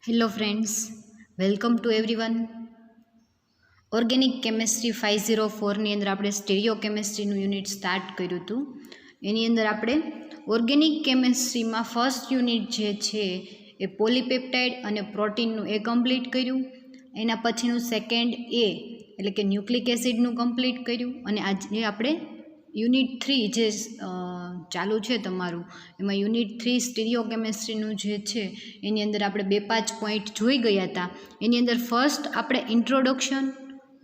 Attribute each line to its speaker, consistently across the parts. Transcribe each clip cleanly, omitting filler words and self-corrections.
Speaker 1: Hello friends, welcome to everyone. Organic chemistry 504ની અંદર આપણે સ્ટીરિયો કેમેસ્ટ્રીનું યુનિટ સ્ટાર્ટ કર્યું હતું. એની અંદર આપણે ઓર્ગેનિક કેમેસ્ટ્રીમાં ફર્સ્ટ યુનિટ જે છે એ પોલીપેપ્ટાઇડ અને પ્રોટીનનું એ કમ્પ્લીટ કર્યું. એના પછીનું સેકન્ડ એ એટલે કે ન્યુક્લિક એસિડનું કમ્પ્લીટ કર્યું. અને આજે આપણે યુનિટ 3 જે ચાલુ છે તમારું, એમાં યુનિટ 3 સ્ટીરિયો કેમેસ્ટ્રીનું જે છે એની અંદર આપણે 2-5 પોઈન્ટ જોઈ ગયા હતા. એની અંદર ફર્સ્ટ આપણે introduction,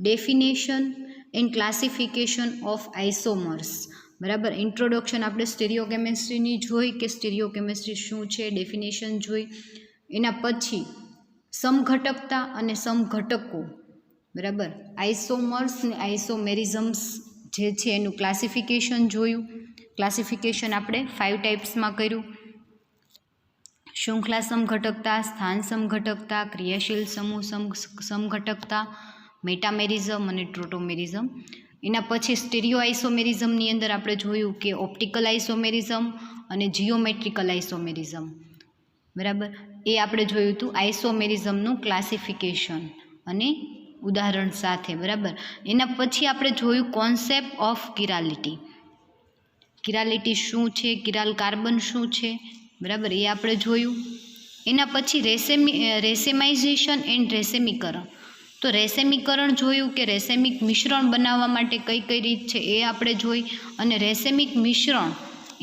Speaker 1: definition and classification of isomers, બરાબર. ઇન્ટ્રોડક્શન આપણે સ્ટીરિયો કેમેસ્ટ્રીની જોઈ કે સ્ટીરિયો કેમેસ્ટ્રી શું છે, ડેફિનેશન જોઈ. એના પછી સમઘટકતા અને સમઘટકો, બરાબર. આઇસોમર્સ ને આઇસોમેરિઝમ્સ જે છે એનું ક્લાસિફિકેશન જોયું. ક્લાસિફિકેશન આપણે 5 ટાઈપ્સમાં કર્યું: શૃંખલા સમઘટકતા, સ્થાન સમઘટકતા, ક્રિયાશીલ સમૂહ સમઘટકતા, મેટામેરિઝમ અને ટ્રોટોમેરિઝમ. એના પછી સ્ટીરિયો આઇસોમેરિઝમની અંદર આપણે જોયું કે ઓપ્ટિકલ આઇસોમેરિઝમ અને જીઓમેટ્રિકલ આઇસોમેરિઝમ, બરાબર. એ આપણે જોયું હતું આઇસોમેરિઝમનું ક્લાસિફિકેશન અને ઉદાહરણ સાથે, બરાબર. એના પછી આપણે જોયું કોન્સેપ્ટ ઓફ કિરાલિટી. કિરાલિટી શું છે, કિરાલ કાર્બન શું છે, બરાબર, એ આપણે જોયું. એના પછી રેસેમાઇઝેશન એન્ડ રેસેમીકરણ. તો રેસેમીકરણ જોયું કે રેસેમિક મિશ્રણ બનાવવા માટે કઈ કઈ રીત છે એ આપણે જોઈ. અને રેસેમિક મિશ્રણ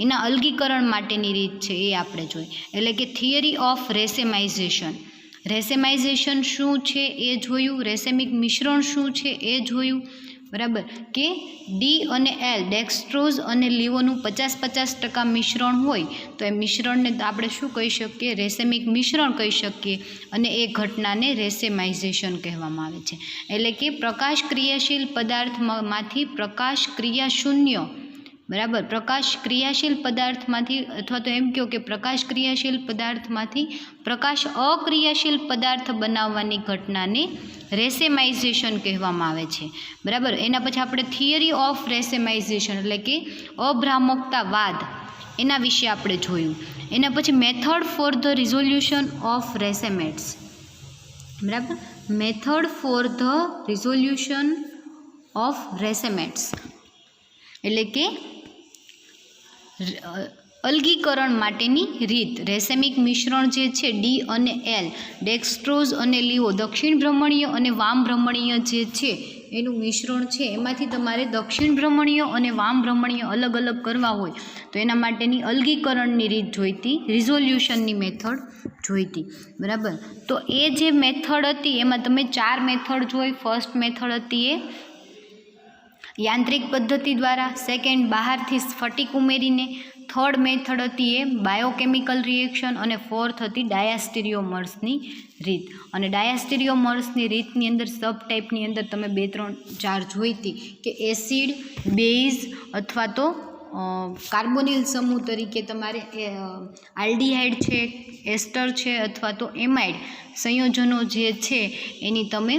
Speaker 1: એના અલગીકરણ માટેની રીત છે એ આપણે જોઈ. એટલે કે થિયરી ઓફ રેસેમાઇઝેશન. રેસેમાઇઝેશન શું છે એ જોયું, રેસેમિક મિશ્રણ શું છે એ જોયું, બરાબર. કે ડી અને એલ, ડેક્સ્ટ્રોઝ અને લીવોનું 50-50% મિશ્રણ હોય તો એ મિશ્રણને આપણે શું કહી શકીએ, રેસેમિક મિશ્રણ કહી શકીએ. અને એ ઘટનાને રેસેમાઇઝેશન કહેવામાં આવે છે. એટલે કે પ્રકાશ ક્રિયાશીલ પદાર્થમાંથી પ્રકાશ ક્રિયાશૂન્ય, બરાબર, પ્રકાશ ક્રિયાશીલ પદાર્થમાંથી, અથવા તો એમ કહો કે પ્રકાશ ક્રિયાશીલ પદાર્થમાંથી પ્રકાશ અક્રિયાશીલ પદાર્થ બનાવવાની ઘટનાને રેસેમાઇઝેશન કહેવામાં આવે છે, બરાબર. એના પછી આપણે થિયરી ઓફ રેસેમાઇઝેશન એટલે કે અભ્રામકતાવાદ, એના વિશે આપણે જોયું. એના પછી method for the resolution of racemates, બરાબર. Method for the resolution of racemates એટલે કે અલગીકરણ માટેની રીત. રેસેમિક મિશ્રણ જે છે ડી અને એલ, ડેક્સ્ટ્રોઝ અને લીવો, દક્ષિણ ભ્રમણીય અને વામ ભ્રમણીય જે છે એનું મિશ્રણ છે. એમાંથી તમારે દક્ષિણ ભ્રમણીય અને વામ ભ્રમણીય અલગ અલગ કરવા હોય તો એના માટેની અલગીકરણની રીત જોઈતી, રિઝોલ્યુશનની મેથડ જોઈતી, બરાબર. તો એ જે મેથડ હતી એમાં તમે 4 મેથડ જોઈ. ફર્સ્ટ મેથડ હતી એ યાંત્રિક પદ્ધતિ દ્વારા, સેકન્ડ બહારથી સ્ફટિક ઉમેરીને, થર્ડ મેથડ હતી એ બાયોકેમિકલ રિએક્શન, અને ફોર્થ હતી ડાયાસ્ટીરિયોમર્સની રીત. અને ડાયાસ્ટીરિયોમર્સની રીતની અંદર સબ ટાઈપની અંદર તમે 2, 3, 4 જોઈતી કે એસિડ, બેઝ અથવા તો કાર્બોનિલ સમૂહ તરીકે તમારે આલ્ડીહાઇડ છે, એસ્ટર છે અથવા તો એમાઇડ સંયોજનો જે છે એની તમે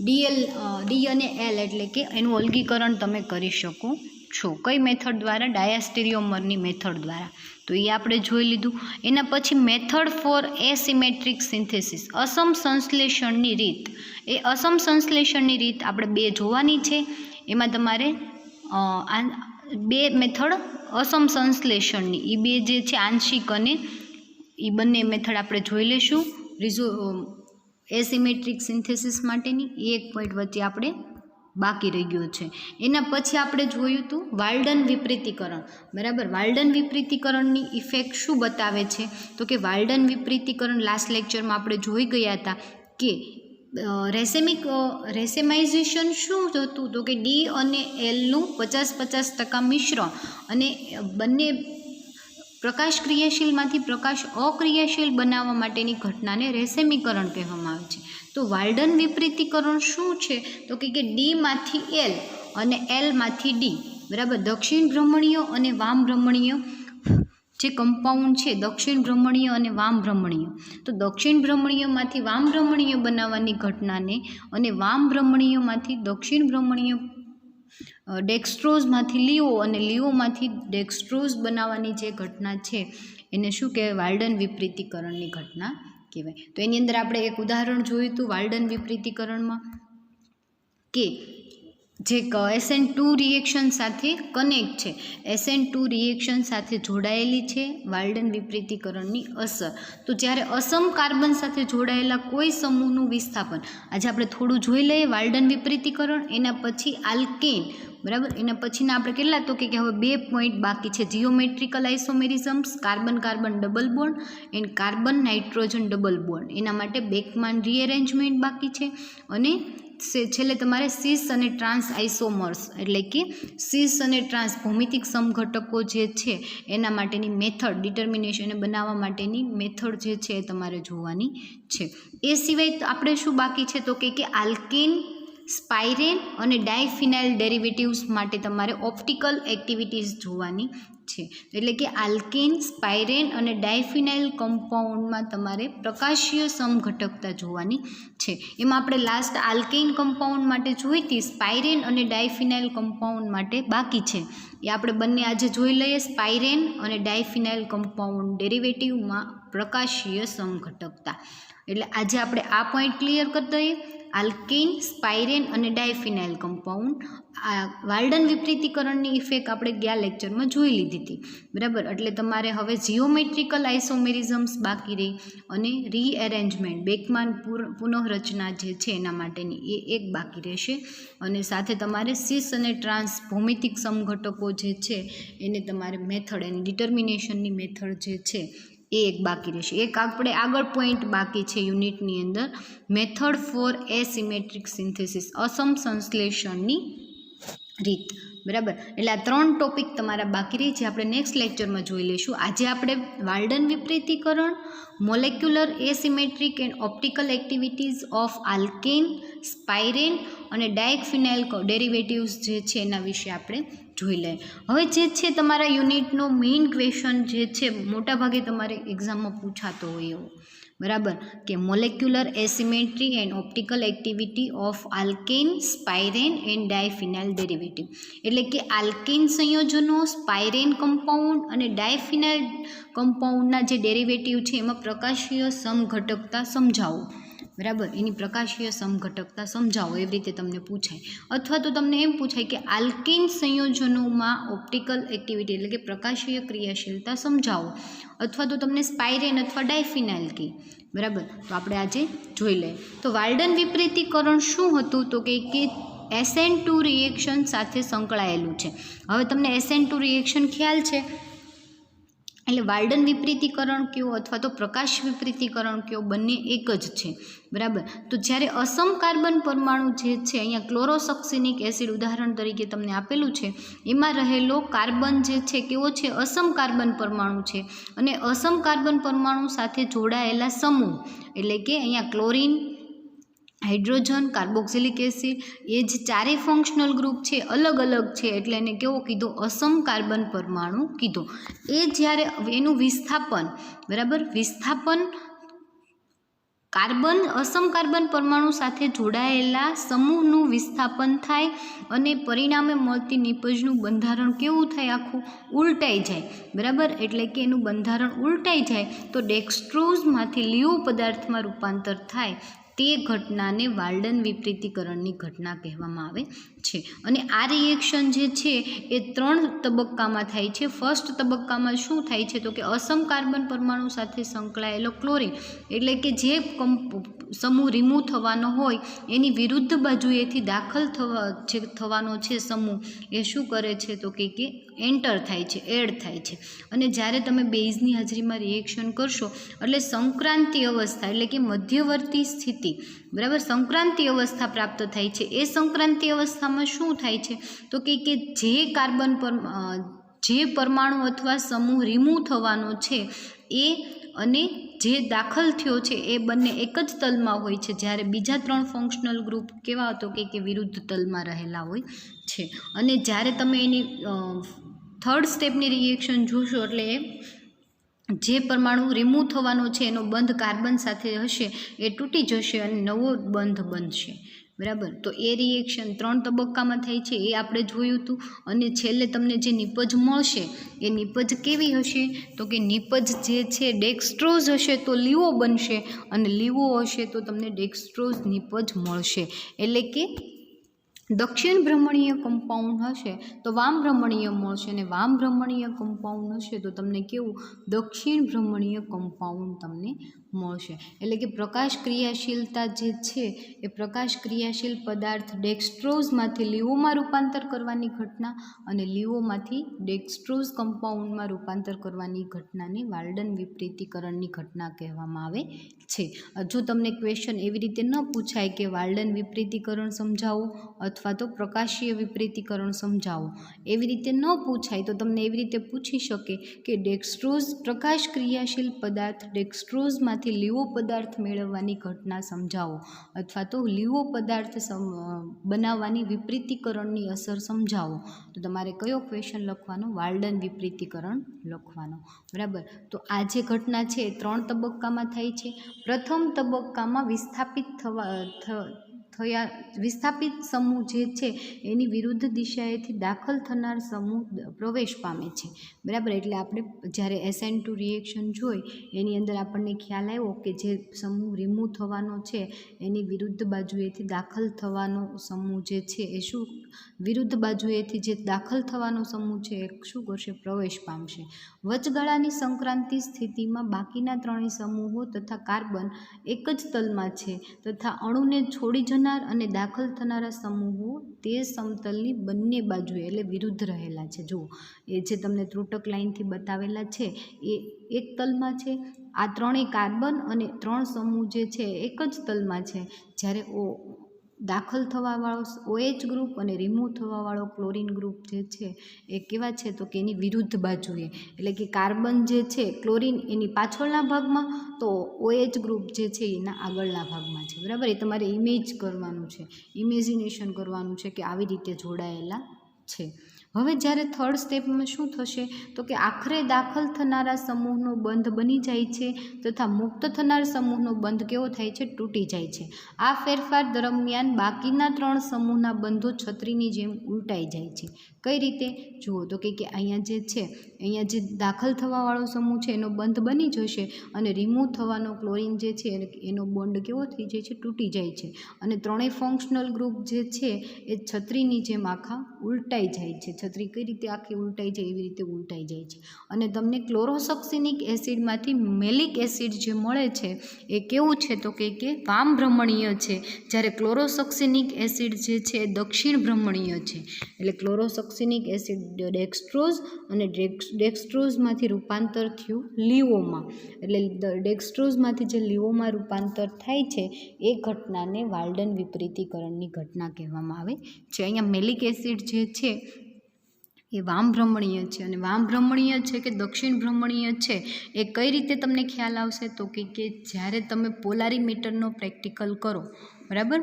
Speaker 1: ડી અને એલ એટલે કે એનું અલગીકરણ તમે કરી શકો છો. કઈ મેથડ દ્વારા? ડાયાસ્ટીરિયોમરની મેથડ દ્વારા. તો એ આપણે જોઈ લીધું. એના પછી મેથડ ફોર એસિમેટ્રિક સિન્થેસિસ, અસમ સંશ્લેષણની રીત. એ અસમ સંશ્લેષણની રીત આપણે 2 જોવાની છે. એમાં તમારે 2 મેથડ અસમ સંશ્લેષણની, એ 2 જે છે આંશિક અને એ બંને મેથડ આપણે જોઈ લઈશું. એસિમેટ્રિક સિન્થેસિસ માટેની એક પોઈન્ટ વચ્ચે આપણે બાકી રહી ગયો છે. એના પછી આપણે જોયું હતું વાલ્ડન વિપરીતીકરણ, બરાબર. વાલ્ડન વિપરીતીકરણની ઇફેક્ટ શું બતાવે છે તો કે વાલ્ડન વિપરીતીકરણ લાસ્ટ લેક્ચરમાં આપણે જોઈ ગયા હતા કે રેસેમાઇઝેશન શું હતું તો કે ડી અને એલનું 50-50% મિશ્રણ અને બંને પ્રકાશ ક્રિયાશીલમાંથી પ્રકાશ અક્રિયાશીલ બનાવવા માટેની ઘટનાને રેસેમીકરણ કહેવામાં આવે છે. તો વાલ્ડન વિપરીતીકરણ શું છે તો કે ડીમાંથી એલ અને એલમાંથી ડી, બરાબર. દક્ષિણ ભ્રમણીય અને વામ ભ્રમણીય જે કમ્પાઉન્ડ છે, દક્ષિણ ભ્રમણીય અને વામ ભ્રમણીય. તો દક્ષિણ ભ્રમણીયમાંથી વામ ભ્રમણીય બનાવવાની ઘટનાને અને વામ ભ્રમણીયમાંથી દક્ષિણ ભ્રમણીય ડેક્સ્ટ્રોઝમાંથી લીઓ અને લીઓમાંથી ડેક્સ્ટ્રોઝ બનાવવાની જે ઘટના છે એને શું કહેવાય? વાલ્ડન વિપરીતીકરણની ઘટના કહેવાય. તો એની અંદર આપણે એક ઉદાહરણ જોયું હતું વાલ્ડન વિપરીતીકરણમાં કે જે SN2 રિએક્શન સાથે કનેક્ટ છે, SN2 રિએક્શન સાથે જોડાયેલી છે વાલ્ડન વિપરીતીકરણની અસર. તો જ્યારે અસમ કાર્બન સાથે જોડાયેલા કોઈ સમૂહનું વિસ્થાપન, આજે આપણે થોડું જોઈ લઈએ વાલ્ડન વિપરીતીકરણ, એના પછી આલ્કેન, બરાબર. એના પછીના આપણે કેટલા તો કે હવે 2 પોઈન્ટ બાકી છે, geometrical isomerisms, carbon carbon double bond and carbon nitrogen double bond. એના માટે બેકમાન રીએરેન્જમેન્ટ બાકી છે. અને છેલ્લે તમારે સિસ અને ટ્રાન્સ આઇસોમર્સ એટલે કે સિસ અને ટ્રાન્સ ભૌમિતિક સમઘટકો જે છે એના માટેની મેથડ ડિટર્મિનેશન બનાવવા માટેની મેથડ જે છે એ તમારે જોવાની છે. એ સિવાય આપણે શું બાકી છે તો કે આલ્કેન, સ્પાઇરેન અને ડાયફિનાઇલ ડેરિવેટિવ્સ માટે તમારે ઓપ્ટિકલ એક્ટિવિટીઝ જોવાની છે. એટલે કે આલ્કેન, સ્પાઇરેન અને ડાયફિનાઇલ કમ્પાઉન્ડમાં તમારે પ્રકાશીય સમઘટકતા જોવાની છે. એમાં આપણે લાસ્ટ આલ્કેન કમ્પાઉન્ડ માટે જોઈ હતી, સ્પાઇરેન અને ડાયફિનાઇલ કમ્પાઉન્ડ માટે બાકી છે. એ આપણે બંને આજે જોઈ લઈએ. સ્પાઇરેન અને ડાયફિનાઇલ કમ્પાઉન્ડ ડેરિવેટિવમાં પ્રકાશીય સમઘટકતા. એટલે આજે આપણે આ પોઈન્ટ ક્લિયર કરી દઈએ. આલ્કેન, સ્પાઇરેન અને ડાયફિનાઇલ કમ્પાઉન્ડ આ વાલ્ડન વિપરીતીકરણની ઇફેક્ટ આપણે ગયા લેક્ચરમાં જોઈ લીધી હતી, બરાબર. એટલે તમારે હવે જીઓમેટ્રિકલ આઇસોમેરિઝમ્સ બાકી રહી અને રીએરેન્જમેન્ટ બેકમાન પુનઃરચના જે છે એના માટેની એ એક બાકી રહેશે. અને સાથે તમારે સિસ અને ટ્રાન્સ ભૌમિતિક સમઘટકો જે છે એને તમારે મેથડ એની ડિટર્મિનેશનની મેથડ જે છે એ એક બાકી રહેશે. એક આપણે આગળ પોઈન્ટ બાકી છે યુનિટની અંદર, મેથડ ફોર એસિમેટ્રિક સિન્થેસિસ, અસમ સંશ્લેષણની રીત, બરાબર. એટલે આ 3 ટોપિક તમારા બાકી રહી છે, આપણે નેક્સ્ટ લેક્ચરમાં જોઈ લઈશું. આજે આપણે વાલ્ડન વિપરીતીકરણ, molecular asymmetric and optical activities of alkane, spirane અને ડાયફિનાઇલ ડેરિવેટિવ્સ જે છે એના વિશે આપણે જોઈ લઈએ. હવે જે છે તમારા યુનિટનો મેઇન ક્વેશ્ચન જે છે મોટાભાગે તમારે એક્ઝામમાં પૂછાતો હોય એવો, બરાબર, કે molecular asymmetry and optical activity of alkane, spirane and diphenyl derivative. એટલે કે આલ્કેન સંયોજનો, સ્પાઇરેન કમ્પાઉન્ડ અને ડાયફિનાઇલ કમ્પાઉન્ડના જે ડેરિવેટિવ છે એમાં પ્રકાશીય સમઘટકતા સમજાવો, બરાબર. એની પ્રકાશીય સમઘટકતા સમજાવો એવી રીતે તમને પૂછાય. અથવા તો તમને એમ પૂછાય કે આલ્કેન સંયોજનોમાં ઓપ્ટિકલ એક્ટિવિટી એટલે કે પ્રકાશીય ક્રિયાશીલતા સમજાવો. અથવા તો તમને સ્પાઇરેન અથવા ડાયફિનાઇલ કહે, બરાબર. તો આપણે આજે જોઈ લઈએ. તો વાલ્ડન વિપરીતીકરણ શું હતું તો કે SN2 રિએક્શન સાથે સંકળાયેલું છે. હવે તમને SN2 રિએક્શન ખ્યાલ છે, એટલે વાલ્ડન વિપરીતીકરણ કયો અથવા તો પ્રકાશ વિપરીતીકરણ કયો બંને એક જ છે, બરાબર. તો જ્યારે અસમ કાર્બન પરમાણુ જે છે અહીંયા ક્લોરોસક્સિનિક એસિડ ઉદાહરણ તરીકે તમને આપેલું છે, એમાં રહેલો કાર્બન જે છે કેવો છે? અસમ કાર્બન પરમાણુ છે. અને અસમ કાર્બન પરમાણુ સાથે જોડાયેલા સમૂહ એટલે કે અહીંયા ક્લોરીન, હાઇડ્રોજન, કાર્બોક્સિલિક એસિડ એ જ 4 ફંક્શનલ ગ્રુપ છે, અલગ અલગ છે, એટલે એને કેવો કીધો? અસમ કાર્બન પરમાણુ કીધો. એ જ્યારે એનું વિસ્થાપન, બરાબર, વિસ્થાપન કાર્બન અસમ કાર્બન પરમાણુ સાથે જોડાયેલા સમૂહનું વિસ્થાપન થાય અને પરિણામે મળતી નિપજનું બંધારણ કેવું થાય? આખું ઉલટાઈ જાય, બરાબર. એટલે કે એનું બંધારણ ઉલટાઈ જાય તો ડેક્સ્ટ્રોઝમાંથી લીઓ પદાર્થમાં રૂપાંતર થાય, તે ઘટનાને વાલ્ડન વિપરીતીકરણની ઘટના કહેવામાં આવે છે. અને આ રિએક્શન જે છે એ 3 તબક્કામાં થાય છે. ફર્સ્ટ તબક્કામાં શું થાય છે તો કે અસમ કાર્બન પરમાણુ સાથે સંકળાયેલો ક્લોરીન એટલે કે જે સમૂહ રિમૂવ થવાનો હોય એની વિરુદ્ધ બાજુએથી દાખલ થવાનો છે સમૂહ, એ શું કરે છે તો કે એન્ટર થાય છે, એડ થાય છે. અને જ્યારે તમે બેઝની હાજરીમાં રિએક્શન કરશો એટલે સંક્રાંતિ અવસ્થા એટલે કે મધ્યવર્તી સ્થિતિ, બરાબર, સંક્રાંતિ અવસ્થા પ્રાપ્ત થાય છે. એ સંક્રાંતિ અવસ્થામાં શું થાય છે તો કે જે કાર્બન પર જે પરમાણુ અથવા સમૂહ રિમૂવ થવાનો છે એ અને જે દાખલ થયો છે એ બંને એક જ તલમાં હોય છે, જ્યારે બીજા 3 ફંક્શનલ ગ્રુપ કેવા હતો કે વિરુદ્ધ તલમાં રહેલા હોય છે. અને જ્યારે તમે એની થર્ડ સ્ટેપની રિએક્શન જોશો એટલે જે પરમાણુ રિમૂવ થવાનો છે એનો બંધ કાર્બન સાથે હશે એ તૂટી જશે અને નવો બંધ બનશે, બરાબર. તો એ રિએક્શન 3 તબક્કામાં થાય છે એ આપણે જોયું હતું. અને છેલ્લે તમને જે નિપજ મળશે એ નિપજ કેવી હશે? તો કે નિપજ જે છે ડેક્સ્ટ્રોઝ હશે તો લીવો બનશે, અને લીવો હશે તો તમને ડેક્સ્ટ્રોઝ નિપજ મળશે. એટલે કે દક્ષિણ ભ્રમણીય કમ્પાઉન્ડ હશે તો વામ ભ્રમણીય મળશે, અને વામ ભ્રમણીય કમ્પાઉન્ડ હશે તો તમને કેવું? દક્ષિણ ભ્રમણીય કમ્પાઉન્ડ તમને મળશે. એટલે કે પ્રકાશ ક્રિયાશીલતા જે છે એ પ્રકાશ ક્રિયાશીલ પદાર્થ ડેક્સ્ટ્રોઝમાંથી લીવોમાં રૂપાંતર કરવાની ઘટના અને લીવોમાંથી ડેક્સ્ટ્રોઝ કમ્પાઉન્ડમાં રૂપાંતર કરવાની ઘટનાને વાલ્ડન વિપરીતીકરણની ઘટના કહેવામાં આવે છે. જો તમને ક્વેશ્ચન એવી રીતે ન પૂછાય કે વાલ્ડન વિપરીતીકરણ સમજાવો અથવા તો પ્રકાશીય વિપરીતીકરણ સમજાવો, એવી રીતે ન પૂછાય તો તમને એવી રીતે પૂછી શકે કે ડેક્સ્ટ્રોઝ પ્રકાશ ક્રિયાશીલ પદાર્થ ડેક્સ્ટ્રોઝમાંથી લીવો પદાર્થ મેળવવાની ઘટના સમજાવો, અથવા તો લીવો પદાર્થ બનાવવાની વિપરીતીકરણની અસર સમજાવો. તો તમારે કયો ક્વેશ્ચન લખવાનો? વાલ્ડન વિપરીતીકરણ લખવાનો. બરાબર. તો આ જે ઘટના છે એ 3 તબક્કામાં થાય છે. પ્રથમ તબક્કામાં વિસ્થાપિત સમૂહ જે છે એની વિરુદ્ધ દિશાએથી દાખલ થનાર સમૂહ પ્રવેશ પામે છે. બરાબર. એટલે આપણે જ્યારે SN2 રિએક્શન જોઈ એની અંદર આપણને ખ્યાલ આવ્યો કે જે સમૂહ રિમૂવ થવાનો છે એની વિરુદ્ધ બાજુએથી દાખલ થવાનો સમૂહ જે છે એ શું? વિરુદ્ધ બાજુએથી જે દાખલ થવાનો સમૂહ છે એ શું કરશે? પ્રવેશ પામશે. વચગાળાની સંક્રાંતિ સ્થિતિમાં બાકીના 3 સમૂહો તથા કાર્બન એક જ તલમાં છે, તથા અણુને છોડી જનાર અને દાખલ થનારા સમૂહો તે સમતલની બંને બાજુએ એટલે વિરુદ્ધ રહેલા છે. જુઓ, એ જે તમને ત્રુટક લાઈનથી બતાવેલા છે એ એક તલમાં છે. આ 3 કાર્બન અને 3 સમૂહ જે છે એક જ તલમાં છે. જ્યારે દાખલ થવાવાળો OH ગ્રુપ અને રિમૂવ થવાવાળો ક્લોરીન ગ્રુપ જે છે એ કેવા છે? તો કે એની વિરુદ્ધ બાજુએ. એટલે કે કાર્બન જે છે ક્લોરીન એની પાછળના ભાગમાં, તો OH ગ્રુપ જે છે એના આગળના ભાગમાં છે. બરાબર. એ તમારે ઇમેજ કરવાનું છે, ઇમેજિનેશન કરવાનું છે કે આવી રીતે જોડાયેલા છે. હવે જ્યારે થર્ડ સ્ટેપમાં શું થશે? તો કે આખરે દાખલ થનારા સમૂહનો બંધ બની જાય છે તથા મુક્ત થનાર સમૂહનો બંધ કેવો થાય છે? તૂટી જાય છે. આ ફેરફાર દરમિયાન બાકીના 3 સમૂહના બંધો છત્રીની જેમ ઉલટાઈ જાય છે. કઈ રીતે? જુઓ તો કે અહીંયા જે છે, અહીંયા જે દાખલ થવાવાળો સમૂહ છે એનો બંધ બની જશે, અને રિમૂવ થવાનો ક્લોરીન જે છે એનો બોન્ડ કેવો થઈ જાય છે? તૂટી જાય છે. અને 3 ફંક્શનલ ગ્રુપ જે છે એ છત્રીની જેમ આખા ઉલટાઈ જાય છે. છત્રી કઈ રીતે આખી ઉલટાઈ જાય? એવી રીતે ઉલટાઈ જાય છે. અને તમને ક્લોરોસક્સિનિક એસિડમાંથી મેલિક એસિડ જે મળે છે એ કેવું છે? તો કે વામ ભ્રમણીય છે, જ્યારે ક્લોરોસક્સિનિક એસિડ જે છે એ દક્ષિણ ભ્રમણીય છે. એટલે ક્લોરોસક્સિનિક એસિડ ડેક્સ્ટ્રોઝ અને ડેક્સ્ટ્રોઝમાંથી રૂપાંતર થયું લીવોમાં. એટલે ડેક્સ્ટ્રોઝમાંથી જે લીવોમાં રૂપાંતર થાય છે એ ઘટનાને વાલ્ડન વિપરીતીકરણની ઘટના કહેવામાં આવે છે. અહીંયા મેલિક એસિડ જે છે એ વામ ભ્રમણીય છે, અને વામ ભ્રમણીય છે કે દક્ષિણ ભ્રમણીય છે એ કઈ રીતે તમને ખ્યાલ આવશે? તો કે જ્યારે તમે પોલારીમીટરનો પ્રેક્ટિકલ કરો. બરાબર.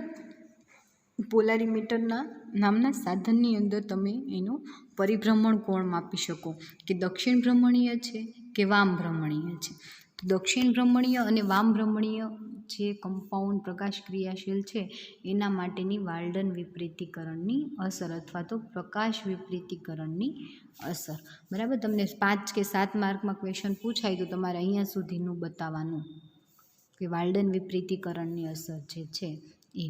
Speaker 1: પોલારીમીટરના નામના સાધનની અંદર તમે એનો પરિભ્રમણ કોણ માપી શકો કે દક્ષિણ ભ્રમણીય છે કે વામ ભ્રમણીય છે. તો દક્ષિણ ભ્રમણીય અને વામ ભ્રમણીય જે કમ્પાઉન્ડ પ્રકાશ ક્રિયાશીલ છે એના માટેની વાલ્ડન વિપરીતીકરણની અસર અથવા તો પ્રકાશ વિપરીતીકરણની અસર. બરાબર. તમને 5 કે 7 માર્કમાં ક્વેશ્ચન પૂછાય તો તમારે અહીંયા સુધીનું બતાવવાનું કે વાલ્ડન વિપરીતીકરણની અસર જે છે એ.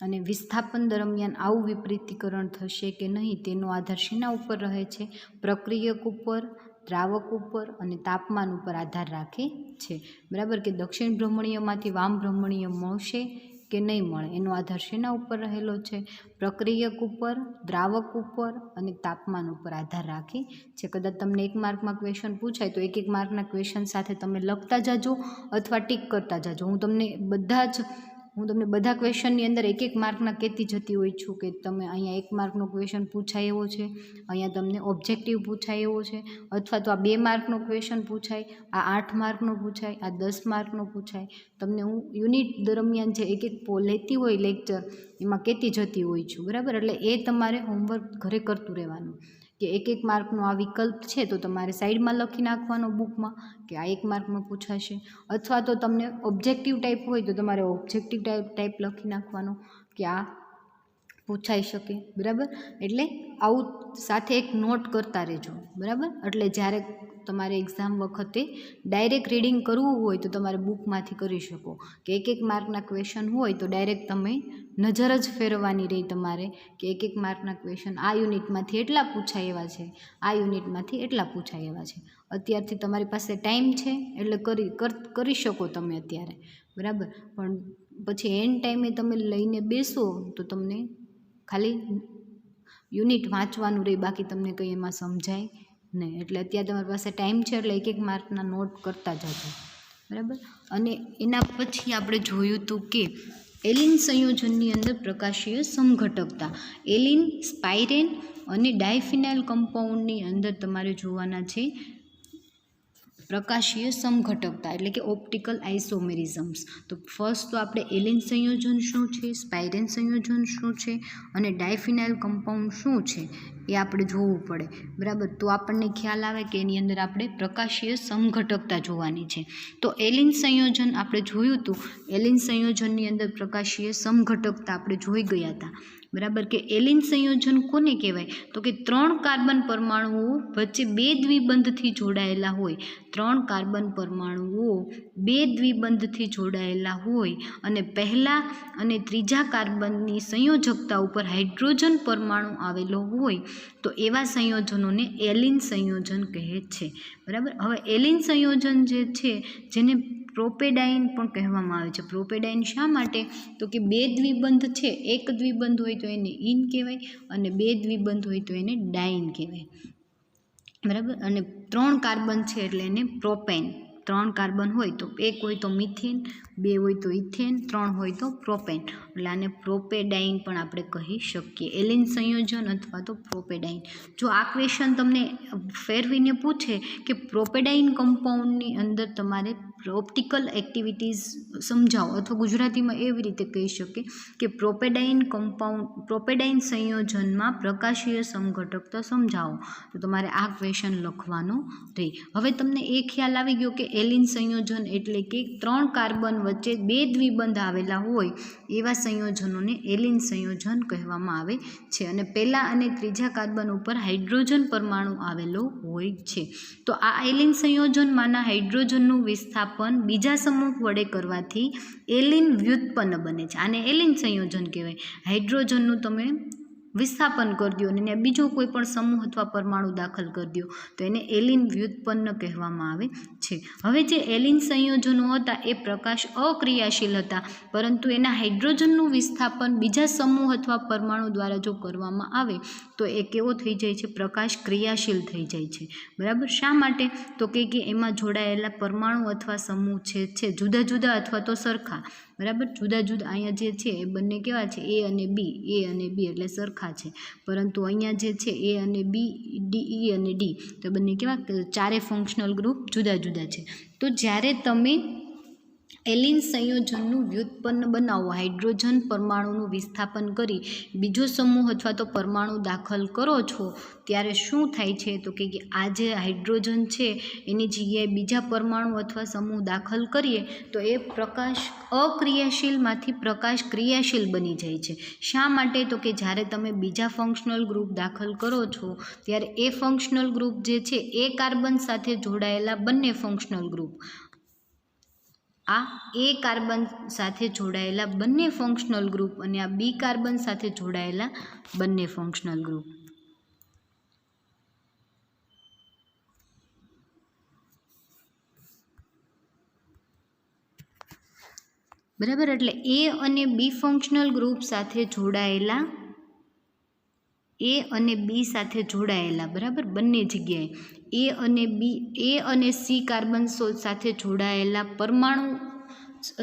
Speaker 1: અને વિસ્થાપન દરમિયાન આવું વિપરીતીકરણ થશે કે નહીં તેનો આધાર શેના ઉપર રહે છે? પ્રક્રિયક ઉપર, દ્રાવક ઉપર અને તાપમાન ઉપર આધાર રાખે છે. બરાબર. કે દક્ષિણ ભ્રમણીયમાંથી વામ ભ્રમણીય મળશે કે નહીં મળે એનો આધાર શેના ઉપર રહેલો છે? પ્રક્રિયક ઉપર, દ્રાવક ઉપર અને તાપમાન ઉપર આધાર રાખે છે. કદાચ તમને 1 માર્કમાં ક્વેશ્ચન પૂછાય તો 1 માર્કના ક્વેશ્ચન સાથે તમે લખતા જાજો અથવા ટીક કરતા જાજો. હું તમને બધા ક્વેશ્ચનની અંદર 1 માર્કના કહેતી જતી હોય છું કે તમે અહીંયા 1 માર્કનો ક્વેશ્ચન પૂછાય એવો છે, અહીંયા તમને ઓબ્જેક્ટિવ પૂછાય એવો છે, અથવા તો આ 2 માર્કનો ક્વેશ્ચન પૂછાય, આ 8 માર્કનો પૂછાય, આ 10 માર્કનો પૂછાય. તમને હું યુનિટ દરમિયાન જે 1 લેતી હોય લેક્ચર એમાં કહેતી જતી હોય છું. બરાબર. એટલે એ તમારે હોમવર્ક ઘરે કરતું રહેવાનું કે 1 માર્કનો આ વિકલ્પ છે તો તમારે સાઈડમાં લખી નાખવાનો બુકમાં કે આ 1 માર્કમાં પૂછાશે, અથવા તો તમને ઓબ્જેક્ટિવ ટાઈપ હોય તો તમારે ઓબ્જેક્ટિવ ટાઈપ લખી નાખવાનો કે આ પૂછાઈ શકે, બરાબર. એટલે આવું સાથે એક નોટ કરતા રહેજો, બરાબર. એટલે જ્યારે તમારે એક્ઝામ વખતે ડાયરેક્ટ રીડિંગ કરવું હોય તો તમારે બુકમાંથી કરી શકો, કે એક માર્કના ક્વેશ્ચન હોય તો ડાયરેક્ટ તમે નજર જ ફેરવવાની રહી તમારે કે એક માર્કના ક્વેશ્ચન આ યુનિટમાંથી એટલા પૂછાય એવા છે, આ યુનિટમાંથી એટલા પૂછાય એવા છે. અત્યારથી તમારી પાસે ટાઈમ છે એટલે કરી શકો તમે અત્યારે, બરાબર. પણ પછી એન્ડ ટાઈમે તમે લઈને બેસો તો તમને ખાલી યુનિટ વાંચવાનું રહે, બાકી તમને કંઈ એમાં સમજાય નહીં. એટલે અત્યારે તમારી પાસે ટાઈમ છે એટલે એક માર્કના નોટ કરતા જજો, બરાબર. અને એના પછી આપણે જોયું હતું કે એલિન સંયોજનની અંદર પ્રકાશીય સમઘટકતા, એલિન, સ્પાઇરેન અને ડાયફિનાઇલ કમ્પાઉન્ડની અંદર તમારે જોવાના છે પ્રકાશીય સમઘટકતા એટલે કે ઓપ્ટિકલ આઇસોમેરિઝમ્સ. તો ફર્સ્ટ તો આપણે એલિન સંયોજન શું છે, સ્પાઇરેન સંયોજન શું છે અને ડાયફિનાઇલ કમ્પાઉન્ડ શું છે એ આપણે જોવું પડે, બરાબર. તો આપણને ખ્યાલ આવે કે એની અંદર આપણે પ્રકાશીય સમઘટકતા જોવાની છે. તો એલિન સંયોજન આપણે જોયું હતું, એલિન સંયોજનની અંદર પ્રકાશીય સમઘટકતા આપણે જોઈ ગયા હતા, બરાબર. કે એલિન સંયોજન કોને કહેવાય તો કે 3 કાર્બન પરમાણુઓ વચ્ચે 2 દ્વિબંધથી જોડાયેલા હોય, 3 કાર્બન પરમાણુઓ 2 દ્વિબંધથી જોડાયેલા હોય અને પહેલા અને ત્રીજા કાર્બનની સંયોજકતા ઉપર હાઇડ્રોજન પરમાણુ આવેલો હોય તો એવા સંયોજનોને એલિન સંયોજન કહે છે, બરાબર. હવે એલિન સંયોજન જે છે જેને પ્રોપેડાઇન પણ કહેવામાં આવે છે. પ્રોપેડાઇન શા માટે તો કે 2 દ્વિબંધ છે, એક દ્વિબંધ હોય તો એને ઇન કહેવાય અને 2 દ્વિબંધ હોય તો એને ડાઇન કહેવાય, બરાબર. અને 3 કાર્બન છે એટલે એને પ્રોપેન, 3 કાર્બન હોય તો 1 હોય તો મિથેન, 2 હોય તો ઇથેન, 3 હોય તો પ્રોપેન, એટલે આને પ્રોપેડાઇન પણ આપણે કહી શકીએ, એલિન સંયોજન અથવા તો પ્રોપેડાઇન. જો આ ક્વેશ્ચન તમને ફેરવીને પૂછે કે પ્રોપેડાઇન કમ્પાઉન્ડની અંદર તમારે ઓપ્ટિકલ એક્ટિવિટીઝ સમજાવો, અથવા ગુજરાતીમાં એવી રીતે કહી શકે કે પ્રોપેડાઇન સંયોજનમાં પ્રકાશીય સમઘટકતા સમજાવો, તો તમારે આ ક્વેશ્ચન લખવાનો રહે. હવે તમને એ ખ્યાલ આવી ગયો કે એલિન સંયોજન એટલે કે 3 કાર્બન વચ્ચે 2 દ્વિબંધ આવેલા હોય એવા સંયોજનોને એલિન સંયોજન કહેવામાં આવે છે અને પહેલા અને ત્રીજા કાર્બન ઉપર હાઇડ્રોજન પરમાણુ આવેલો હોય છે. તો આ એલિન સંયોજનમાંના હાઇડ્રોજનનું વિસ્થાપન બીજા સમૂહ વડે કરવાથી એલિન વ્યુત્પન્ન બને છે. આને એલિન સંયોજન કહેવાય. હાઇડ્રોજનનું તમે વિસ્થાપન કરી દો અને બીજો કોઈ પણ સમૂહ અથવા પરમાણુ દાખલ કરી દો તો એને એલિન વ્યુત્પન્ન કહેવામાં આવે છે. હવે જે એલિન સંયોજનો હતા એ પ્રકાશ અક્રિયાશીલ હતા, પરંતુ એના હાઇડ્રોજનનું વિસ્થાપન બીજા સમૂહ અથવા પરમાણુ દ્વારા જો કરવામાં આવે તો એ કેવો થઈ જાય છે, પ્રકાશ ક્રિયાશીલ થઈ જાય છે, બરાબર. શા માટે તો કે એમાં જોડાયેલા પરમાણુ અથવા સમૂહ છે જુદા જુદા અથવા તો સરખા, બરાબર. જુદા જુદા અહીંયા જે છે એ બંને કેવા છે, એ અને બી એટલે સરખા છે, પરંતુ અહીંયા જે છે એ અને બી, ઈ અને ડી તો બંને કેવા, ચારે ફંક્શનલ ગ્રુપ જુદા જુદા છે. તો જ્યારે તમે એલિન સંયોજનનું વ્યુત્પન્ન બનાવો, હાઇડ્રોજન પરમાણુનું વિસ્થાપન કરી બીજો સમૂહ અથવા તો પરમાણુ દાખલ કરો છો ત્યારે શું થાય છે તો કે આ જે હાઇડ્રોજન છે એની જગ્યાએ બીજા પરમાણુ અથવા સમૂહ દાખલ કરીએ તો એ પ્રકાશ અક્રિયાશીલમાંથી પ્રકાશ ક્રિયાશીલ બની જાય છે. શા માટે તો કે જ્યારે તમે બીજા ફંક્શનલ ગ્રુપ દાખલ કરો છો ત્યારે એ ફંક્શનલ ગ્રુપ જે છે એ કાર્બન સાથે જોડાયેલા બંને ફંક્શનલ ગ્રુપ, આ એ કાર્બન સાથે જોડાયેલા બંને ફંક્શનલ ગ્રુપ અને આ બી કાર્બન સાથે જોડાયેલા બંને ફંક્શનલ ગ્રુપ, બરાબર. એટલે એ અને બી ફંક્શનલ ગ્રુપ સાથે જોડાયેલા, એ અને બી સાથે જોડાયેલા, બરાબર, બંને જગ્યાએ એ અને સી કાર્બન સાથે જોડાયેલા પરમાણુ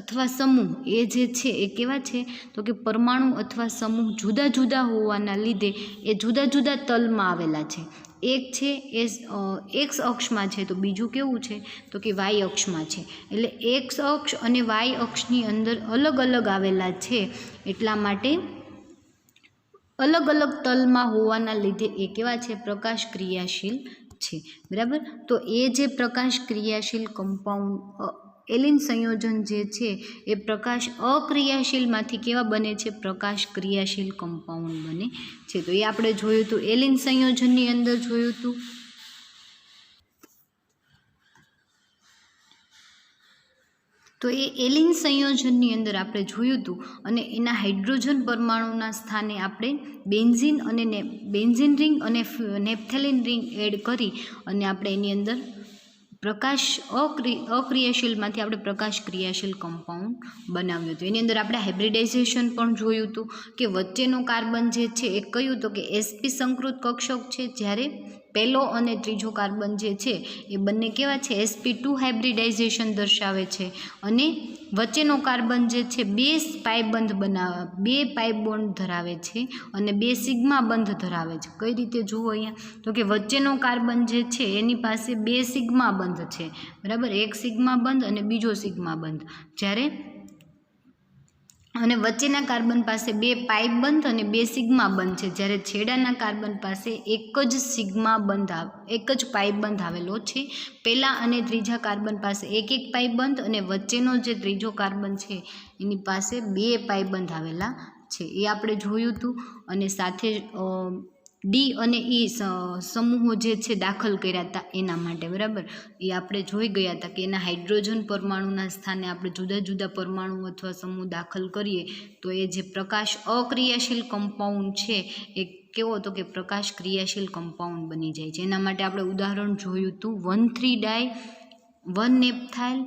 Speaker 1: અથવા સમૂહ એ જે છે એ કેવા છે તો કે પરમાણુ અથવા સમૂહ જુદા જુદા હોવાના લીધે એ જુદા જુદા તલમાં આવેલા છે. એક છે એ એક્સ અક્ષમાં છે તો બીજું કેવું છે તો કે વાય અક્ષમાં છે. એટલે એક્સ અક્ષ અને વાય અક્ષની અંદર અલગ અલગ આવેલા છે, એટલા માટે અલગ અલગ તલમાં હોવાના લીધે એ કેવા છે, પ્રકાશ ક્રિયાશીલ છે, બરાબર. તો એ જે પ્રકાશ ક્રિયાશીલ કમ્પાઉન્ડ એલિન સંયોજન જે છે એ પ્રકાશ અક્રિયાશીલમાંથી કેવા બને છે? પ્રકાશ ક્રિયાશીલ કમ્પાઉન્ડ બને છે. તો એ આપણે જોયું હતું, એલિન સંયોજનની અંદર જોયું હતું. તો એ એલિન સંયોજનની અંદર આપણે જોયું હતું અને એના હાઇડ્રોજન પરમાણુના સ્થાને આપણે બેન્ઝીન રિંગ અને નેપ્થેલિન રિંગ એડ કરી અને આપણે એની અંદર પ્રકાશ અક્રિયાશીલમાંથી આપણે પ્રકાશ ક્રિયાશીલ કમ્પાઉન્ડ બનાવ્યું હતું. એની અંદર આપણે હાઇબ્રિડાઇઝેશન પણ જોયું હતું કે વચ્ચેનો કાર્બન જે છે એ કયું તો કે sp સંકૃત કક્ષક છે, જ્યારે પહેલો અને ત્રીજો કાર્બન જે છે એ બંને કેવા છે? sp2 હાઇબ્રિડાઇઝેશન દર્શાવે છે. અને વચ્ચેનો કાર્બન જે છે બે પાઇ બોન્ડ ધરાવે છે અને બે સિગ્મા બંધ ધરાવે છે. કઈ રીતે જુઓ અહીંયા? તો કે વચ્ચેનો કાર્બન જે છે એની પાસે બે સિગ્મા બંધ છે, બરાબર, એક સિગ્મા બંધ અને બીજો સિગ્મા બંધ, જ્યારે અને વચ્ચેના કાર્બન પાસે બે પાઇ બંધ અને બે સિગ્મા બંધ છે, જ્યારે છેડાના કાર્બન પાસે એક જ પાઇ બંધ આવેલો છે. પહેલા અને ત્રીજા કાર્બન પાસે એક પાઇ બંધ અને વચ્ચેનો જે ત્રીજો કાર્બન છે એની પાસે બે પાઇ બંધ આવેલા છે. એ આપણે જોયું હતું. અને સાથે ડી અને ઈ સમૂહો જે છે દાખલ કર્યા હતા એના માટે, બરાબર, એ આપણે જોઈ ગયા હતા કે એના હાઇડ્રોજન પરમાણુના સ્થાને આપણે જુદા જુદા પરમાણુ અથવા સમૂહ દાખલ કરીએ તો એ જે પ્રકાશ અક્રિયાશીલ કમ્પાઉન્ડ છે એ કેવો તો કે પ્રકાશ ક્રિયાશીલ કમ્પાઉન્ડ બની જાય છે. એના માટે આપણે ઉદાહરણ જોયું હતું 1,3-ડાય 1-નેપ્થાઇલ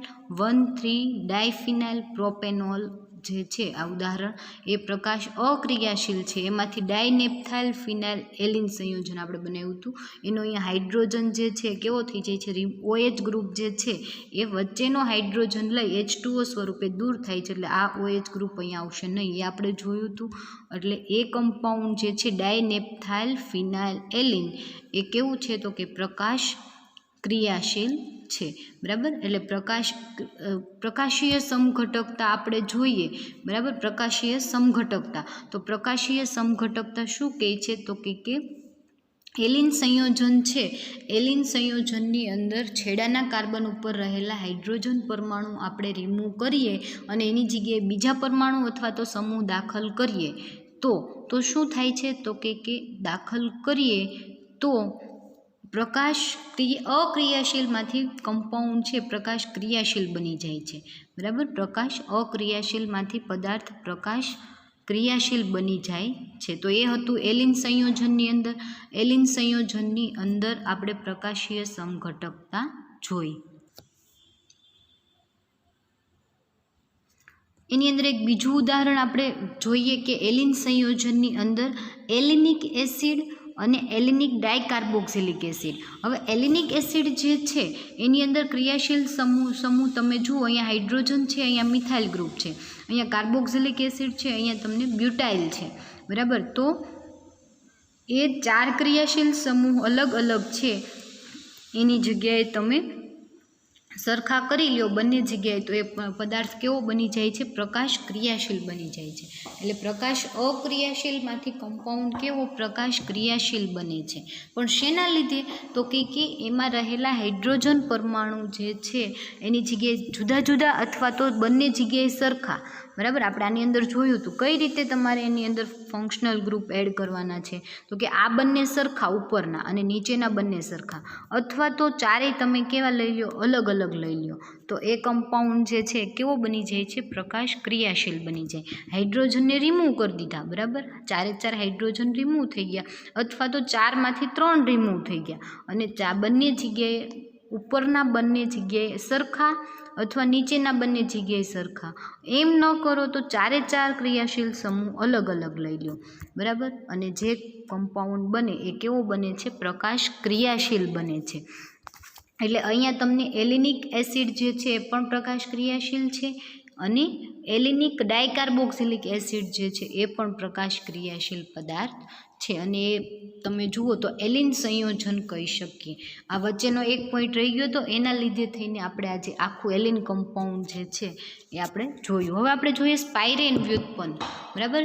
Speaker 1: 1,3-ડાયફિનાઇલ પ્રોપેનોલ જે છે આ ઉદાહરણ એ પ્રકાશ અક્રિયાશીલ છે. એમાંથી ડાયનેપ્થાઇલ ફિનાઇલ એલિન સંયોજન આપણે બનાવ્યું હતું. એનો અહીંયા હાઇડ્રોજન જે છે કેવો થઈ જાય છે? OH ગ્રુપ જે છે એ વચ્ચેનો હાઇડ્રોજન લઈ H2O સ્વરૂપે દૂર થાય છે, એટલે આ OH ગ્રુપ અહીંયા આવશે નહીં, એ આપણે જોયું હતું. એટલે એ કમ્પાઉન્ડ જે છે ડાયનેપ્થાઇલ ફિનાઇલ એલિન એ કેવું છે તો કે પ્રકાશ ક્રિયાશીલ છે, બરાબર. એટલે પ્રકાશીય સમઘટકતા આપણે જોઈએ, બરાબર, પ્રકાશીય સમઘટકતા. તો પ્રકાશીય સમઘટકતા શું કહે છે તો કે એલિન સંયોજન છે, એલિન સંયોજનની અંદર છેડાના કાર્બન ઉપર રહેલા હાઇડ્રોજન પરમાણુ આપણે રિમૂવ કરીએ અને એની જગ્યાએ બીજા પરમાણુ અથવા તો સમૂહ દાખલ કરીએ તો શું થાય છે તો કે દાખલ કરીએ તો પ્રકાશ અક્રિયાશીલમાંથી કમ્પાઉન્ડ છે પ્રકાશ ક્રિયાશીલ બની જાય છે, બરાબર. પ્રકાશ અક્રિયાશીલમાંથી પદાર્થ પ્રકાશ ક્રિયાશીલ બની જાય છે. તો એ હતું એલિન સંયોજનની અંદર. એલિન સંયોજનની અંદર આપણે પ્રકાશીય સમઘટકતા જોઈ. એની અંદર એક બીજું ઉદાહરણ આપણે જોઈએ કે એલિન સંયોજનની અંદર એલિનિક એસિડ અને એલિનિક ડાયકાર્બોક્સિલિક એસિડ. હવે એલિનિક એસિડ જે છે એની અંદર ક્રિયાશીલ સમૂહ તમે જુઓ, અહીંયા હાઇડ્રોજન છે, અહીંયા મિથાઇલ ગ્રુપ છે, અહીંયા કાર્બોક્સિલિક એસિડ છે, અહીંયા તમને બ્યુટાઇલ છે, બરાબર. તો એ ચાર ક્રિયાશીલ સમૂહ અલગ અલગ છે એની જગ્યાએ તમે સરખા કરી લ્યો બંને જગ્યાએ તો એ પદાર્થ કેવો બની જાય છે? પ્રકાશ ક્રિયાશીલ બની જાય છે. એટલે પ્રકાશ અક્રિયાશીલમાંથી કમ્પાઉન્ડ કેવો? પ્રકાશ ક્રિયાશીલ બને છે. પણ શેના લીધે? તો કે એમાં રહેલા હાઇડ્રોજન પરમાણુ જે છે એની જગ્યાએ જુદા જુદા અથવા તો બંને જગ્યાએ સરખા, બરાબર. આપણે આની અંદર જોયું હતું કઈ રીતે તમારે એની અંદર ફંક્શનલ ગ્રુપ એડ કરવાના છે. તો કે આ બંને સરખા ઉપરના અને નીચેના બંને સરખા, અથવા તો ચારેય તમે કેવા લઈ લો? અલગ અલગ લઈ લો. તો એ કમ્પાઉન્ડ જે છે કેવો બની જાય છે? પ્રકાશ ક્રિયાશીલ બની જાય. હાઇડ્રોજનને રિમૂવ કરી દીધા, બરાબર, ચારે ચાર હાઇડ્રોજન રિમૂવ થઈ ગયા, અથવા તો 4માંથી 3 રિમૂવ થઈ ગયા અને બંને જગ્યાએ ઉપરના બંને જગ્યાએ સરખા અથવા નીચેના બંને જગ્યાએ સરખા. એમ ન કરો તો ચારે ચાર ક્રિયાશીલ સમૂહ અલગ અલગ લઈ લો, બરાબર. અને જે કમ્પાઉન્ડ બને એ કેવો બને છે? પ્રકાશ ક્રિયાશીલ બને છે. એટલે અહીંયા તમને એલિનિક એસિડ જે છે એ પણ પ્રકાશ ક્રિયાશીલ છે અને એલિનિક ડાયકાર્બોક્સિલિક એસિડ જે છે એ પણ પ્રકાશ ક્રિયાશીલ પદાર્થ છે. અને એ તમે જુઓ તો એલિન સંયોજન કહી શકીએ. આ વચ્ચેનો એક પોઈન્ટ રહી ગયો તો એના લીધે થઈને આપણે આજે આખું એલિન કમ્પાઉન્ડ જે છે એ આપણે જોયું. હવે આપણે જોઈએ સ્પાઇરેન વ્યુત્પન્ન, બરાબર.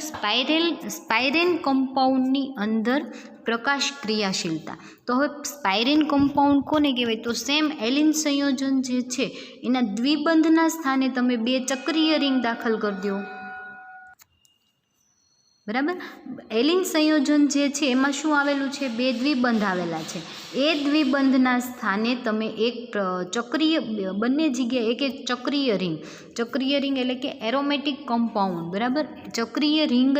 Speaker 1: સ્પાઇરેન કમ્પાઉન્ડની અંદર પ્રકાશ ક્રિયાશીલતા. તો હવે સ્પાયરીન કમ્પાઉન્ડ કોને કહેવાય? તો સેમ એલિન સંયોજન જે છે એના દ્વિબંધના સ્થાને તમે 2 ચક્રીય રિંગ દાખલ કરી દો. બરાબર. એલિન સંયોજન જે છે એમાં શું આવેલું છે? 2 દ્વિબંધ આવેલા છે. એ દ્વિબંધના સ્થાને તમે એક ચક્રીય, બંને જગ્યાએ એક એક ચક્રીય રિંગ એટલે કે એરોમેટિક કમ્પાઉન્ડ, બરાબર, ચક્રીય રિંગ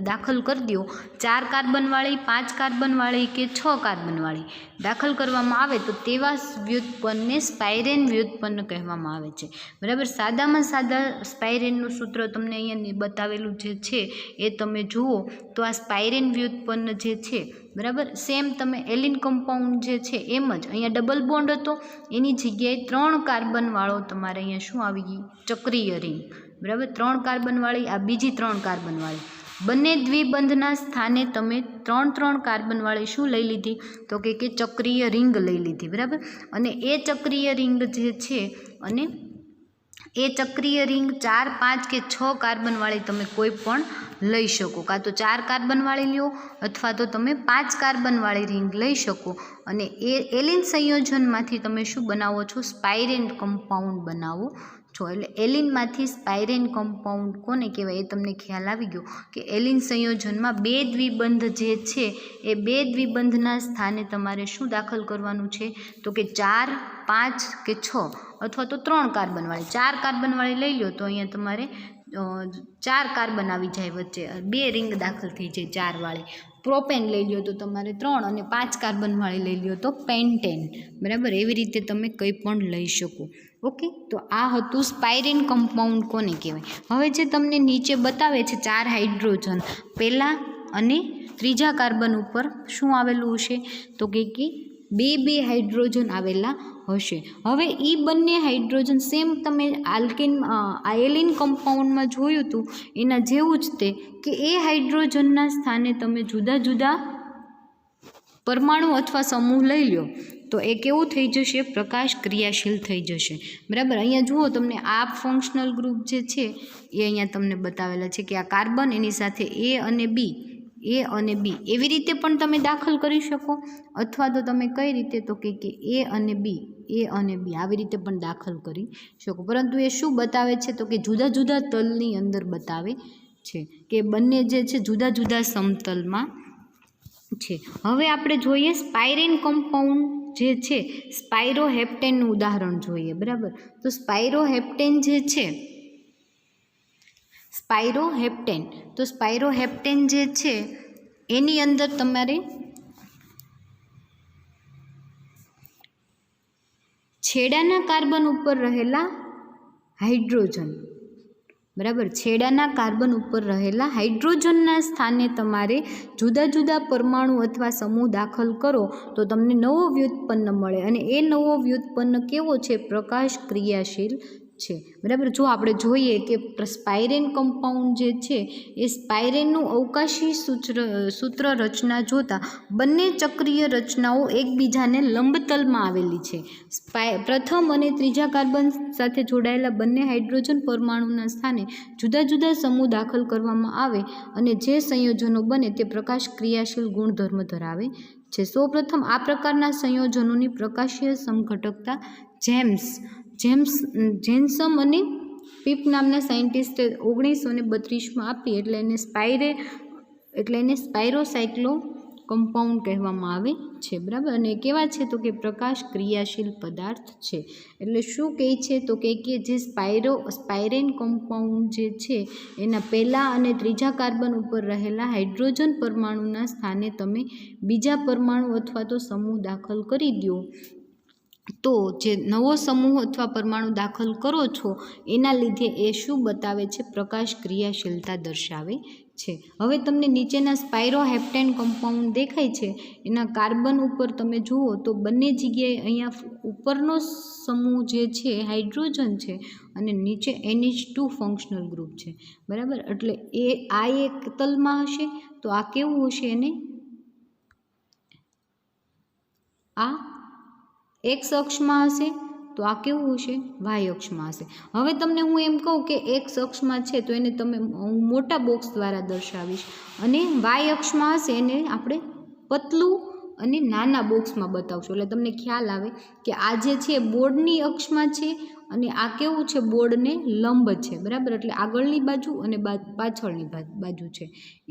Speaker 1: દાખલ કરી દો. 4 કાર્બનવાળી, 5 કાર્બનવાળી કે 6 કાર્બનવાળી દાખલ કરવામાં આવે તો તેવા વ્યુત્પન્નને સ્પાયરેન વ્યુત્પન્ન કહેવામાં આવે છે. બરાબર. સાદામાં સાદા સ્પાયરેનનું સૂત્ર તમને અહીંયા બતાવેલું જે છે એ તમે જુઓ તો આ સ્પાયરેન વ્યુત્પન્ન જે છે, બરાબર, સેમ તમે એલિન કમ્પાઉન્ડ જે છે એમ જ અહીંયા ડબલ બોન્ડ હતો, એની જગ્યાએ 3 કાર્બનવાળો તમારે અહીંયા શું આવી ગઈ? ચક્રીય રિંગ. બરાબર. 3 કાર્બનવાળી, આ બીજી 3 કાર્બનવાળી. બંને દ્વિબંધના સ્થાને તમે 3 કાર્બનવાળી શું લઈ લીધી? તો કે ચક્રીય રિંગ લઈ લીધી. બરાબર. અને એ ચક્રીય રિંગ જે છે, અને એ ચક્રીય રિંગ 4, 5 કે 6 કાર્બનવાળી તમે કોઈ પણ લઈ શકો. કાં તો 4 કાર્બનવાળી લ્યો અથવા તો તમે 5 કાર્બનવાળી રિંગ લઈ શકો. અને એ એલિન સંયોજનમાંથી તમે શું બનાવો છો? સ્પાયરેન કમ્પાઉન્ડ બનાવો છો. એટલે એલિનમાંથી સ્પાયરેન કમ્પાઉન્ડ કોને કહેવાય એ તમને ખ્યાલ આવી ગયો કે એલિન સંયોજનમાં 2 દ્વિબંધ જે છે એ 2 દ્વિબંધના સ્થાને તમારે શું દાખલ કરવાનું છે? તો કે 4, 5 કે 6 અથવા તો 3 કાર્બનવાળી. 4 કાર્બનવાળી લઈ લો તો અહીંયા તમારે 4 કાર્બન આવી જાય વચ્ચે, 2 રિંગ દાખલ થઈ જાય 4 વાળી. પ્રોપેન લઈ લો તો તમારે 3 અને 5 કાર્બનવાળી લઈ લો તો પેન્ટેન. બરાબર. એવી રીતે તમે કંઈ પણ લઈ શકો. ઓકે. તો આ હતું સ્પાયરેન કમ્પાઉન્ડ કોને કહેવાય. હવે જે તમને નીચે બતાવે છે 4 હાઇડ્રોજન, પહેલા અને ત્રીજા કાર્બન ઉપર શું આવેલું હશે? તો કે 2 હાઇડ્રોજન આવેલા હશે. હવે એ બંને હાઇડ્રોજન સેમ તમે એલિન કમ્પાઉન્ડમાં જોયું હતું એના જેવું જ તે કે એ હાઇડ્રોજનના સ્થાને તમે જુદા જુદા પરમાણુ અથવા સમૂહ લઈ લો તો એ કેવું થઈ જશે? પ્રકાશ ક્રિયાશીલ થઈ જશે. બરાબર. અહીંયા જુઓ તમને આ ફંક્શનલ ગ્રુપ જે છે એ અહીંયા તમને બતાવેલા છે કે આ કાર્બન એની સાથે A અને B એવી રીતે પણ તમે દાખલ કરી શકો, અથવા તો તમે કઈ રીતે? તો કે A અને B આવી રીતે પણ દાખલ કરી શકો. પરંતુ એ શું બતાવે છે? તો કે જુદા જુદા તલની અંદર બતાવે છે કે બંને જે છે જુદા જુદા સમતલમાં છે. હવે આપણે જોઈએ સ્પાયરેન કમ્પાઉન્ડ જે છે, સ્પાયરોહેપ્ટેનનું ઉદાહરણ જોઈએ. બરાબર. તો સ્પાયરોહેપ્ટેન જે છે, સ્પાયરોહેપ્ટેન જે છે એની અંદર તમારે છેડાના કાર્બન ઉપર રહેલા હાઇડ્રોજન, બરાબર, છેડાના કાર્બન ઉપર રહેલા હાઇડ્રોજનના સ્થાને તમારે જુદા જુદા પરમાણુ અથવા સમૂહ દાખલ કરો તો તમને નવો વ્યુત્પન્ન મળે. અને એ નવો વ્યુત્પન્ન કેવો છે? પ્રકાશ ક્રિયાશીલ છે. બરાબર. જો આપણે જોઈએ કે સ્પાયરેન કમ્પાઉન્ડ જે છે એ સ્પાયરેનનું અવકાશી સૂત્ર રચના જોતા બંને ચક્રીય રચનાઓ એકબીજાને લંબતલમાં આવેલી છે. પ્રથમ અને ત્રીજા કાર્બન સાથે જોડાયેલા બંને હાઇડ્રોજન પરમાણુના સ્થાને જુદા જુદા સમૂહ દાખલ કરવામાં આવે અને જે સંયોજનો બને તે પ્રકાશ ક્રિયાશીલ ગુણધર્મ ધરાવે છે. સૌપ્રથમ આ પ્રકારના સંયોજનોની પ્રકાશીય સમઘટકતા જેન્સમ અને પીપ નામના સાયન્ટિસ્ટે 1932માં આપી. એટલે એને સ્પાયરોસાયક્લો કમ્પાઉન્ડ કહેવામાં આવે છે. બરાબર. અને કેવા છે? તો કે પ્રકાશ ક્રિયાશીલ પદાર્થ છે. એટલે શું કહે છે? તો કે જે સ્પાયરેન કમ્પાઉન્ડ જે છે એના પહેલા અને ત્રીજા કાર્બન ઉપર રહેલા હાઇડ્રોજન પરમાણુના સ્થાને તમે બીજા પરમાણુ અથવા તો સમૂહ દાખલ કરી દો તો જે નવો સમૂહ અથવા પરમાણુ દાખલ કરો છો એના લીધે એ શું બતાવે છે? પ્રકાશ ક્રિયાશીલતા દર્શાવે છે. હવે તમને નીચેના સ્પાયરોહેપ્ટેન કમ્પાઉન્ડ દેખાય છે એના કાર્બન ઉપર તમે જુઓ તો બંને જગ્યાએ અહીંયા ઉપરનો સમૂહ જે છે હાઇડ્રોજન છે અને નીચે NH2 ફંક્શનલ ગ્રુપ છે. બરાબર. એટલે એ આ એક તલમાં હશે તો આ કેવું હશે? એને આ એક્સ અક્ષમાં હશે તો આ કેવું હશે? વાય અક્ષમાં હશે. હવે તમને હું એમ કહું કે એક્સ અક્ષમાં છે તો એને તમે હું મોટા બોક્સ દ્વારા દર્શાવીશ, અને વાય અક્ષમાં હશે એને આપણે પતલું અને નાના બોક્સમાં બતાવશું એટલે તમને ખ્યાલ આવે કે આ જે છે બોર્ડની અક્ષમાં છે અને આ કેવું છે બોર્ડને લંબ છે, બરાબર. એટલે આગળની બાજુ અને પાછળની બાજુ છે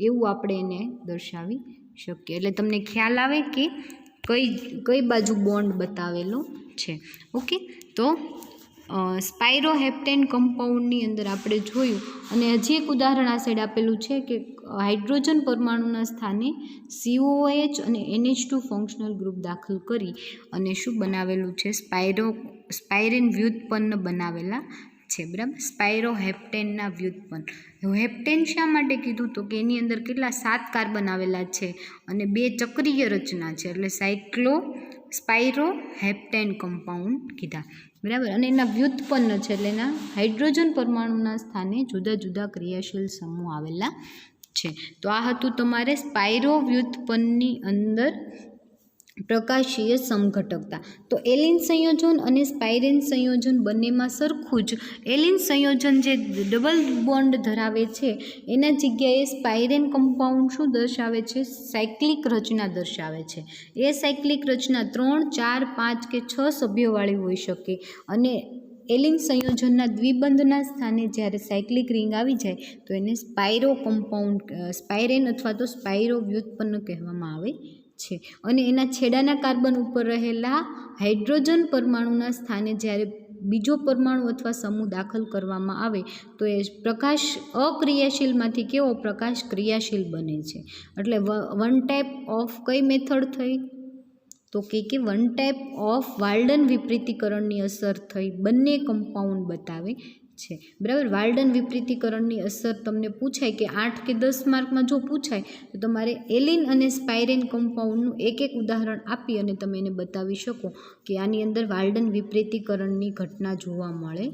Speaker 1: એવું આપણે એને દર્શાવી શકીએ. એટલે તમને ખ્યાલ આવે કે કઈ બાજુ બોન્ડ બતાવેલો છે. ઓકે, તો સ્પાયરોહેપ્ટેન કમ્પાઉન્ડની અંદર આપણે જોયું અને હજી એક ઉદાહરણ આ સાઈડ આપેલું છે કે હાઇડ્રોજન પરમાણુના સ્થાને COOH અને NH2 ફંક્શનલ ગ્રુપ દાખલ કરી અને શું બનાવેલું છે, સ્પાયરેન વ્યુત્પન્ન બનાવેલા છે, બરાબર. સ્પાયરોહેપ્ટેનના વ્યુત્પન્ન. હેપ્ટેન શા માટે કીધું તો કે એની અંદર કેટલા 7 કાર્બન આવેલા છે અને 2 ચક્રીય રચના છે એટલે સ્પાયરોહેપ્ટેન કમ્પાઉન્ડ કીધા, બરાબર. અને એના વ્યુત્પન્ન છે એટલે એના હાઇડ્રોજન પરમાણુના સ્થાને જુદા જુદા ક્રિયાશીલ સમૂહ આવેલા છે. તો આ હતું તમારે સ્પાયરો વ્યુત્પન્નની અંદર પ્રકાશીય સમઘટકતા. તો એલિન સંયોજન અને સ્પાયરેન સંયોજન બંનેમાં સરખું જ એલિન સંયોજન જે ડબલ બોન્ડ ધરાવે છે એના જગ્યાએ સ્પાયરેન કમ્પાઉન્ડ શું દર્શાવે છે, સાયક્લિક રચના દર્શાવે છે. એ સાયક્લિક રચના 3, 4, 5 કે 6 સભ્યોવાળી હોઈ શકે અને એલિન સંયોજનના દ્વિબંધના સ્થાને જ્યારે સાયક્લિક રિંગ આવી જાય તો એને સ્પાયરો કમ્પાઉન્ડ, સ્પાયરેન અથવા તો સ્પાયરો વ્યુત્પન્ન કહેવામાં આવે છે. અને એના છેડાના કાર્બન ઉપર રહેલા હાઇડ્રોજન પરમાણુના સ્થાને જ્યારે બીજો પરમાણુ અથવા સમૂહ દાખલ કરવામાં આવે તો એ પ્રકાશ અક્રિયાશીલમાંથી કેવો પ્રકાશ ક્રિયાશીલ બને છે. એટલે વન ટાઈપ ઓફ કઈ મેથડ થઈ તો કે વન ટાઈપ ઓફ વાલ્ડન વિપરીતીકરણની અસર થઈ બંને કમ્પાઉન્ડ બતાવે છે, બરાબર. વાલ્ડન વિપરીતીકરણની અસર તમને પૂછાય કે 8 કે 10 માર્કમાં જો પૂછાય તો તમારે એલિન અને સ્પાયરેન કમ્પાઉન્ડનું એક ઉદાહરણ આપી અને તમે એને બતાવી શકો કે આની અંદર વાલ્ડન વિપરીતીકરણની ઘટના જોવા મળે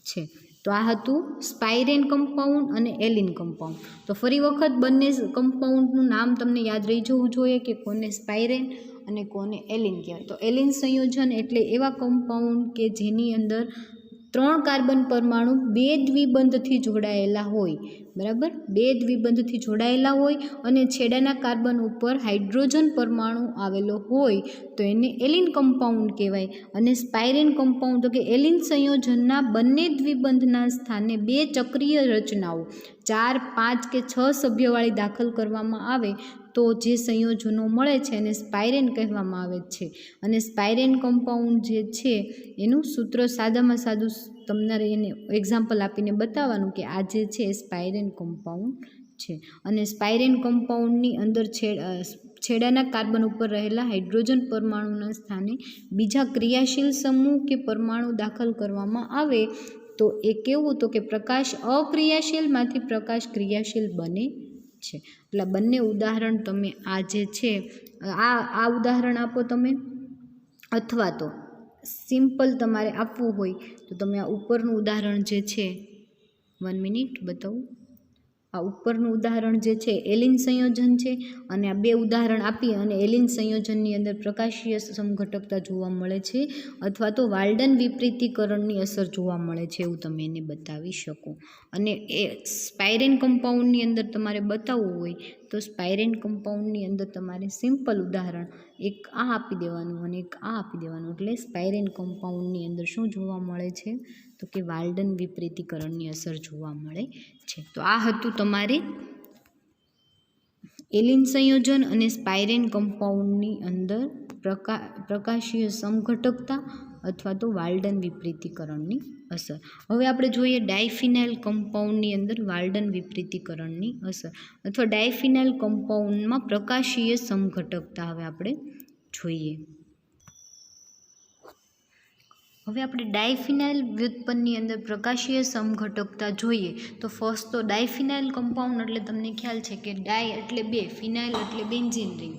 Speaker 1: છે. તો આ હતું સ્પાયરેન કમ્પાઉન્ડ અને એલિન કમ્પાઉન્ડ. તો ફરી વખત બંને કમ્પાઉન્ડનું નામ તમને યાદ રહી જવું જોઈએ કે કોને સ્પાયરેન અને કોને એલિન કહેવાય. તો એલિન સંયોજન એટલે એવા કમ્પાઉન્ડ કે જેની અંદર 3 કાર્બન પરમાણુ 2 દ્વિબંધથી જોડાયેલા હોય, બરાબર. 2 દ્વિબંધથી જોડાયેલા હોય અને છેડાના કાર્બન ઉપર હાઇડ્રોજન પરમાણુ આવેલો હોય તો એને એલિન કમ્પાઉન્ડ કહેવાય. અને સ્પાયરેન કમ્પાઉન્ડ તો કે એલિન સંયોજનના બંને દ્વિબંધના સ્થાને 2 ચક્રીય રચનાઓ 4, 5 કે 6 સભ્યવાળી દાખલ કરવામાં આવે તો જે સંયોજનો મળે છે એને સ્પાયરેન કહેવામાં આવે છે. અને સ્પાયરેન કમ્પાઉન્ડ જે છે એનું સૂત્ર સાદામાં સાદું તમારે એને એક્ઝામ્પલ આપીને બતાવવાનું કે આ જે છે એ સ્પાયરેન કમ્પાઉન્ડ છે. અને સ્પાયરેન કમ્પાઉન્ડની અંદર છેડાના કાર્બન ઉપર રહેલા હાઇડ્રોજન પરમાણુના સ્થાને બીજા ક્રિયાશીલ સમૂહ કે પરમાણુ દાખલ કરવામાં આવે તો એ કેવું તો કે પ્રકાશ અક્રિયાશીલમાંથી પ્રકાશ ક્રિયાશીલ બને છે. એટલે બંને ઉદાહરણ તમે આ જે છે આ ઉદાહરણ આપો તમે, અથવા તો સિમ્પલ તમારે આપવું હોય તો તમે આ ઉપરનું ઉદાહરણ જે છે 1 મિનિટ બતાવું. આ ઉપરનું ઉદાહરણ જે છે એલિન સંયોજન છે અને આ 2 ઉદાહરણ આપી અને એલિન સંયોજનની અંદર પ્રકાશીય સમઘટકતા જોવા મળે છે અથવા તો વાલ્ડન વિપરીતીકરણની અસર જોવા મળે છે એવું તમે એને બતાવી શકો. અને એ સ્પાયરેન કમ્પાઉન્ડની અંદર તમારે બતાવવું હોય તો સ્પાયરેન કમ્પાઉન્ડની અંદર તમારે સિમ્પલ ઉદાહરણ એક આ આપી દેવાનું અને એક આ આપી દેવાનું એટલે સ્પાયરેન કમ્પાઉન્ડની અંદર શું જોવા મળે છે તો કે વાલ્ડન વિપરીતીકરણની અસર જોવા મળે છે. તો આ હતું તમારે એલિન સંયોજન અને સ્પાયરેન કમ્પાઉન્ડની અંદર પ્રકાશીય સમઘટકતા અથવા તો વાલ્ડન વિપરીતીકરણની અસર. હવે આપણે જોઈએ ડાયફિનાઇલ કમ્પાઉન્ડની અંદર વાલ્ડન વિપરીતીકરણની અસર અથવા ડાયફિનાઇલ કમ્પાઉન્ડમાં પ્રકાશીય સમઘટકતા હવે આપણે જોઈએ. હવે આપણે ડાયફિનાઇલ વ્યુત્પન્નની અંદર પ્રકાશીય સમઘટકતા જોઈએ તો ફર્સ્ટ તો ડાયફિનાઇલ કમ્પાઉન્ડ એટલે તમને ખ્યાલ છે કે ડાય એટલે 2, ફિનાઇલ એટલે બેન્ઝીન રિંગ.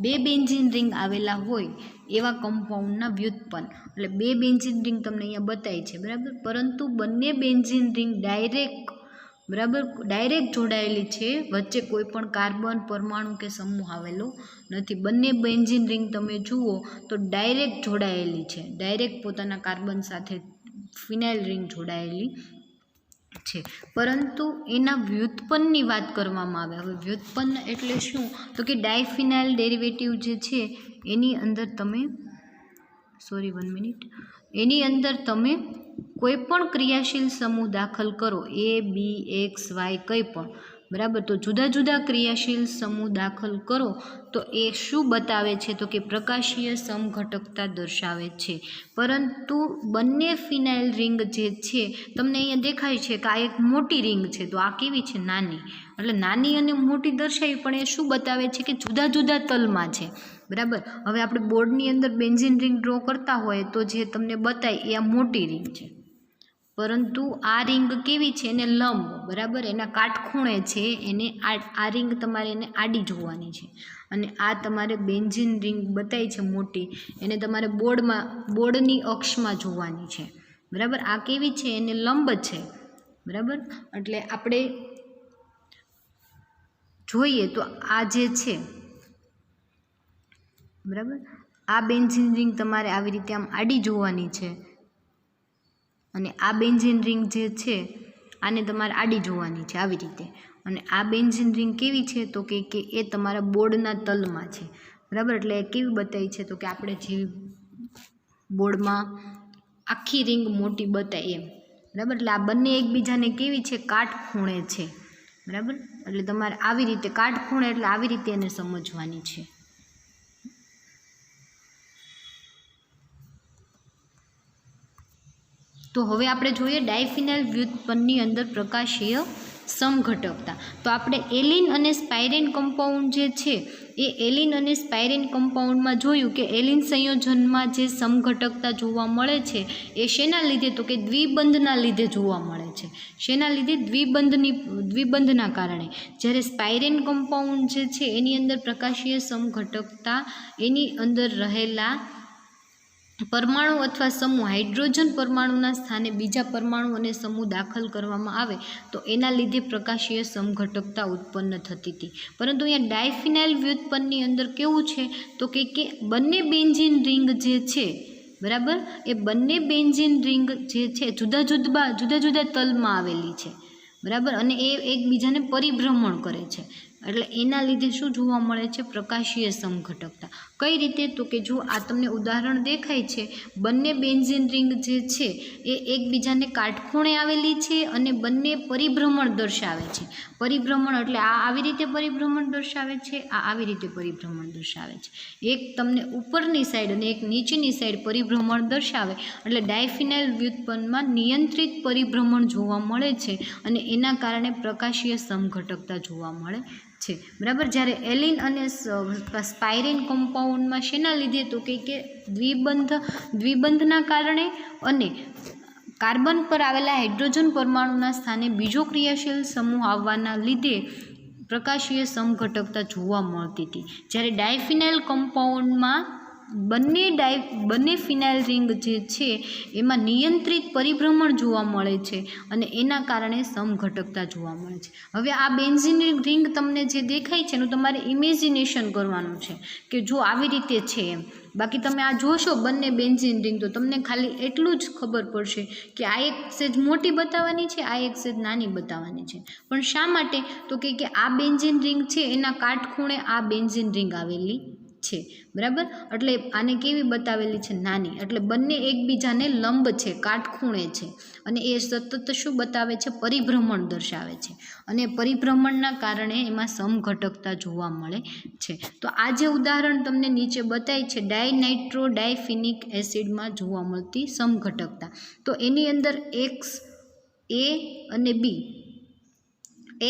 Speaker 1: 2 બેન્ઝીન રિંગ આવેલા હોય એવા કમ્પાઉન્ડના વ્યુત્પન્ન એટલે 2 બેન્ઝીન રિંગ તમને અહીંયા બતાવી છે, બરાબર. પરંતુ બંને બેન્ઝીન રિંગ ડાયરેક્ટ જોડાયેલી છે, વચ્ચે કોઈ પણ કાર્બન પરમાણુ કે સમૂહ આવેલો નથી. બંને બેન્ઝીન રિંગ તમે જુઓ તો ડાયરેક્ટ જોડાયેલી છે, ડાયરેક્ટ પોતાના કાર્બન સાથે ફિનાઇલ રિંગ જોડાયેલી છે, પરંતુ એના વ્યુત્પન્નની વાત કરવામાં આવે. હવે વ્યુત્પન્ન એટલે શું? તો કે ડાયફિનાઇલ ડેરિવેટિવ જે છે એની અંદર તમે એની અંદર તમે કોઈ પણ ક્રિયાશીલ સમૂહ દાખલ કરો, A, B, X, Y કંઈ પણ, બરાબર. તો જુદા જુદા ક્રિયાશીલ સમૂહ દાખલ કરો તો એ શું બતાવે છે? તો કે પ્રકાશીય સમઘટકતા દર્શાવે છે. પરંતુ બંને ફિનાઇલ રિંગ જે છે તમને અહીંયા દેખાય છે કે આ એક મોટી રિંગ છે, તો આ કેવી છે? નાની. એટલે નાની અને મોટી દર્શાવી, પણ એ શું બતાવે છે? કે જુદા જુદા તલમાં છે, બરાબર. હવે આપણે બોર્ડની અંદર બેન્ઝીન રિંગ ડ્રો કરતા હોય તો જે તમને બતાય એ આ મોટી રિંગ છે, પરંતુ આ રિંગ કેવી છે? એને લંબ, બરાબર, એના કાટખૂણે છે, એને આ રિંગ તમારે એને આડી જોવાની છે. અને આ તમારે બેન્ઝીન રિંગ બતાવી છે મોટી, એને તમારે બોર્ડની અક્ષમાં જોવાની છે, બરાબર. આ કેવી છે? એને લંબ છે, બરાબર. એટલે આપણે જોઈએ તો આ જે છે, બરાબર, આ બેન્ઝીન રિંગ તમારે આવી રીતે આમ આડી જોવાની છે, અને આ બેન્ઝીન રિંગ જે છે આને તમારે આડી જોવાની છે આવી રીતે. અને આ બેન્ઝીન રિંગ કેવી છે? તો કે એ તમારા બોર્ડના તલમાં છે, બરાબર. એટલે કેવી બતાવી છે? તો કે આપણે જે બોર્ડમાં આખી રિંગ મોટી બતાવી એમ, બરાબર. એટલે આ બંને એકબીજાને કેવી છે? કાટખૂણે છે, બરાબર. એટલે તમારે આવી રીતે કાટખૂણે એટલે આવી રીતે એને સમજવાની છે. તો હવે આપણે જોઈએ ડાયફિનાઇલ વ્યુત્પન્નની અંદર પ્રકાશીય સમઘટકતા. તો આપણે એલિન અને સ્પાઇરેન કમ્પાઉન્ડ જે છે એ એલિન અને સ્પાઇરેન કમ્પાઉન્ડમાં જોયું કે એલિન સંયોજનમાં જે સમઘટકતા જોવા મળે છે એ શેના લીધે? તો કે દ્વિબંધના લીધે જોવા મળે છે. શેના લીધે? દ્વિબંધના કારણે. જ્યારે સ્પાઇરેન કમ્પાઉન્ડ જે છે એની અંદર પ્રકાશીય સમઘટકતા એની અંદર રહેલા પરમાણુ અથવા સમૂહ, હાઇડ્રોજન પરમાણુના સ્થાને બીજા પરમાણુ અને સમૂહ દાખલ કરવામાં આવે તો એના લીધે પ્રકાશીય સમઘટકતા ઉત્પન્ન થતી હતી. પરંતુ અહીંયા ડાયફિનાઇલ વ્યુત્પન્નની અંદર કેવું છે? તો કે બંને બેન્ઝીન રિંગ જે છે, બરાબર, એ બંને બેન્ઝીન રિંગ જે છે જુદા જુદા તલમાં આવેલી છે, બરાબર. અને એ એકબીજાને પરિભ્રમણ કરે છે. એટલે એના લીધે શું જોવા મળે છે? પ્રકાશીય સમઘટકતા. કઈ રીતે? તો કે જો આ તમને ઉદાહરણ દેખાય છે, બંને બેન્ઝીન રિંગ જે છે એ એકબીજાને કાટખૂણે આવેલી છે અને બંને પરિભ્રમણ દર્શાવે છે. પરિભ્રમણ એટલે આ આવી રીતે પરિભ્રમણ દર્શાવે છે, આ આવી રીતે પરિભ્રમણ દર્શાવે છે. એક તમને ઉપરની સાઈડ અને એક નીચેની સાઈડ પરિભ્રમણ દર્શાવે. એટલે ડાયફિનાઇલ વ્યુત્પન્નમાં નિયંત્રિત પરિભ્રમણ જોવા મળે છે અને એના કારણે પ્રકાશીય સમઘટકતા જોવા મળે છે, બરાબર. જ્યારે એલિન અને સ્પાઇરેન કમ્પાઉન્ડમાં શેના લીધે? તો કે દ્વિબંધના કારણે અને કાર્બન પર આવેલા હાઇડ્રોજન પરમાણુના સ્થાને બીજો ક્રિયાશીલ સમૂહ આવવાના લીધે પ્રકાશીય સમઘટકતા જોવા મળતી હતી. જ્યારે ડાયફિનાઇલ કમ્પાઉન્ડમાં બંને ફિનાઇલ રિંગ જે છે એમાં નિયંત્રિત પરિભ્રમણ જોવા મળે છે અને એના કારણે સમઘટકતા જોવા મળે છે. હવે આ બેન્ઝીન રિંગ તમને જે દેખાય છે એનું તમારે ઇમેજિનેશન કરવાનું છે કે જો આવી રીતે છે એમ. બાકી તમે આ જોશો બંને બેન્ઝીન રિંગ તો તમને ખાલી એટલું જ ખબર પડશે કે આ એક સેજ મોટી બતાવવાની છે, આ એક સેજ નાની બતાવવાની છે. પણ શા માટે? તો કે આ બેન્ઝીન રિંગ છે એના કાટખૂણે આ બેન્ઝીન રિંગ આવેલી છે, બરાબર. એટલે આને કેવી બતાવેલી છે? નાની. એટલે બંને એકબીજાને લંબ છે, કાટખૂણે છે અને એ સતત શું બતાવે છે? પરિભ્રમણ દર્શાવે છે અને પરિભ્રમણના કારણે એમાં સમઘટકતા જોવા મળે છે. તો આ જે ઉદાહરણ તમને નીચે બતાવી છે ડાયનાઇટ્રો ડાયફિનિક એસિડમાં જોવા મળતી સમઘટકતા, તો એની અંદર X, A અને B,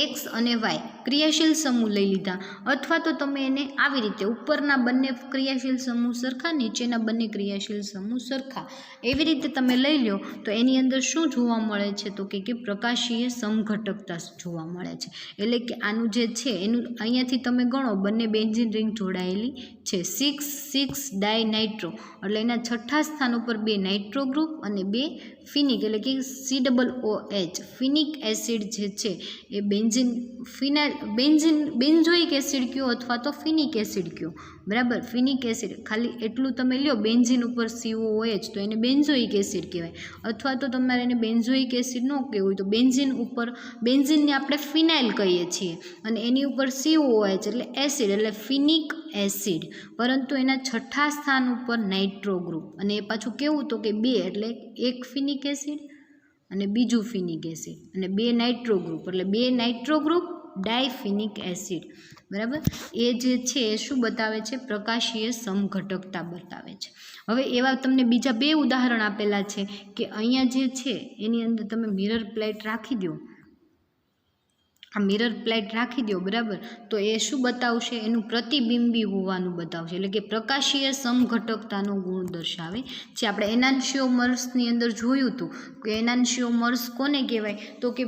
Speaker 1: X અને Y ક્રિયાશીલ સમૂહ લઈ લીધા, અથવા તો તમે એને આવી રીતે ઉપરના બંને ક્રિયાશીલ સમૂહ સરખા, નીચેના બંને ક્રિયાશીલ સમૂહ સરખા, એવી રીતે તમે લઈ લો તો એની અંદર શું જોવા મળે છે? તો કે પ્રકાશીય સમઘટકતા જોવા મળે છે. એટલે કે આનું જે છે એનું અહીંયાથી તમે ગણો બંને બેન્ઝીન રિંગ જોડાયેલી છે, 6 ડાયનાઇટ્રો, એટલે એના છઠ્ઠા સ્થાન ઉપર 2 નાઇટ્રો ગ્રુપ અને 2 ફિનિક એટલે કે COOH ફિનિક એસિડ જે છે એ બેન્ઝોઇક એસિડ કયો અથવા તો ફિનિક એસિડ કયો, બરાબર. ફિનિક એસિડ ખાલી એટલું તમે લ્યો, બેન્ઝીન ઉપર COOH તો એને બેન્ઝોઇક એસિડ કહેવાય, અથવા તો તમારે એને બેન્ઝોઇક એસિડ ન કહેવું હોય તો બેન્ઝીનને આપણે ફિનાઇલ કહીએ છીએ અને એની ઉપર COOH એટલે એસિડ એટલે ફિનિક એસિડ. પરંતુ એના છઠ્ઠા સ્થાન ઉપર નાઇટ્રો ગ્રુપ, અને એ પાછું કેવું તો કે 2 એટલે એક ફિનિક એસિડ અને બીજું ફિનિક એસિડ અને 2 નાઇટ્રો ગ્રુપ એટલે 2 નાઇટ્રો ગ્રુપ ડાયફિનિક એસિડ, બરાબર. એ જે છે એ શું બતાવે છે? પ્રકાશીય સમઘટકતા બતાવે છે. હવે એવા તમને બીજા 2 ઉદાહરણ આપેલા છે કે અહીંયા જે છે એની અંદર તમે મિરર પ્લેટ રાખી દો, આ મિરર પ્લેટ રાખી દો, બરાબર. તો એ શું બતાવશે? એનું પ્રતિબિંબી હોવાનું બતાવશે, એટલે કે પ્રકાશીય સમઘટકતાનો ગુણ દર્શાવે છે. આપણે એનાન્શિયોમર્સની અંદર જોયું હતું કે એનાન્શિયોમર્સ કોને કહેવાય? તો કે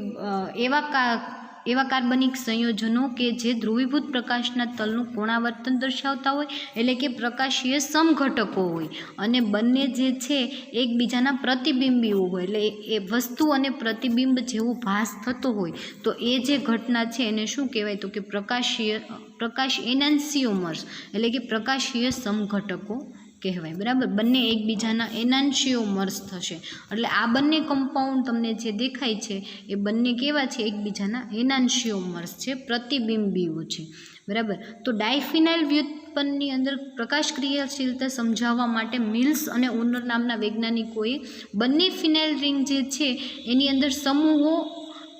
Speaker 1: એવા કાર્બનિક સંયોજનો કે જે ધ્રુવીભૂત પ્રકાશના તલનું કોણાવર્તન દર્શાવતા હોય, એટલે કે પ્રકાશીય સમઘટકો હોય, અને બંને જે છે એકબીજાના પ્રતિબિંબીઓ હોય, એટલે એ વસ્તુ અને પ્રતિબિંબ જેવો ભાસ થતો હોય, તો એ જે ઘટના છે એને શું કહેવાય? તો કે પ્રકાશ એનાન્શિયોમર્સ એટલે કે પ્રકાશીય સમઘટકો કહેવાય, બરાબર. બંને એકબીજાના એનાન્શિયોમર્સ થશે, એટલે આ બંને કમ્પાઉન્ડ તમને જે દેખાય છે એ બંને કેવા છે? એકબીજાના એનાન્શિયોમર્સ છે, પ્રતિબિંબીઓ છે, બરાબર. તો ડાયફિનાઇલ વ્યુત્પન્નની અંદર પ્રકાશ ક્રિયાશીલતા સમજાવવા માટે મિલ્સ અને ઉનર નામના વૈજ્ઞાનિકોએ બંને ફિનાઇલ રિંગ જે છે એની અંદર સમૂહો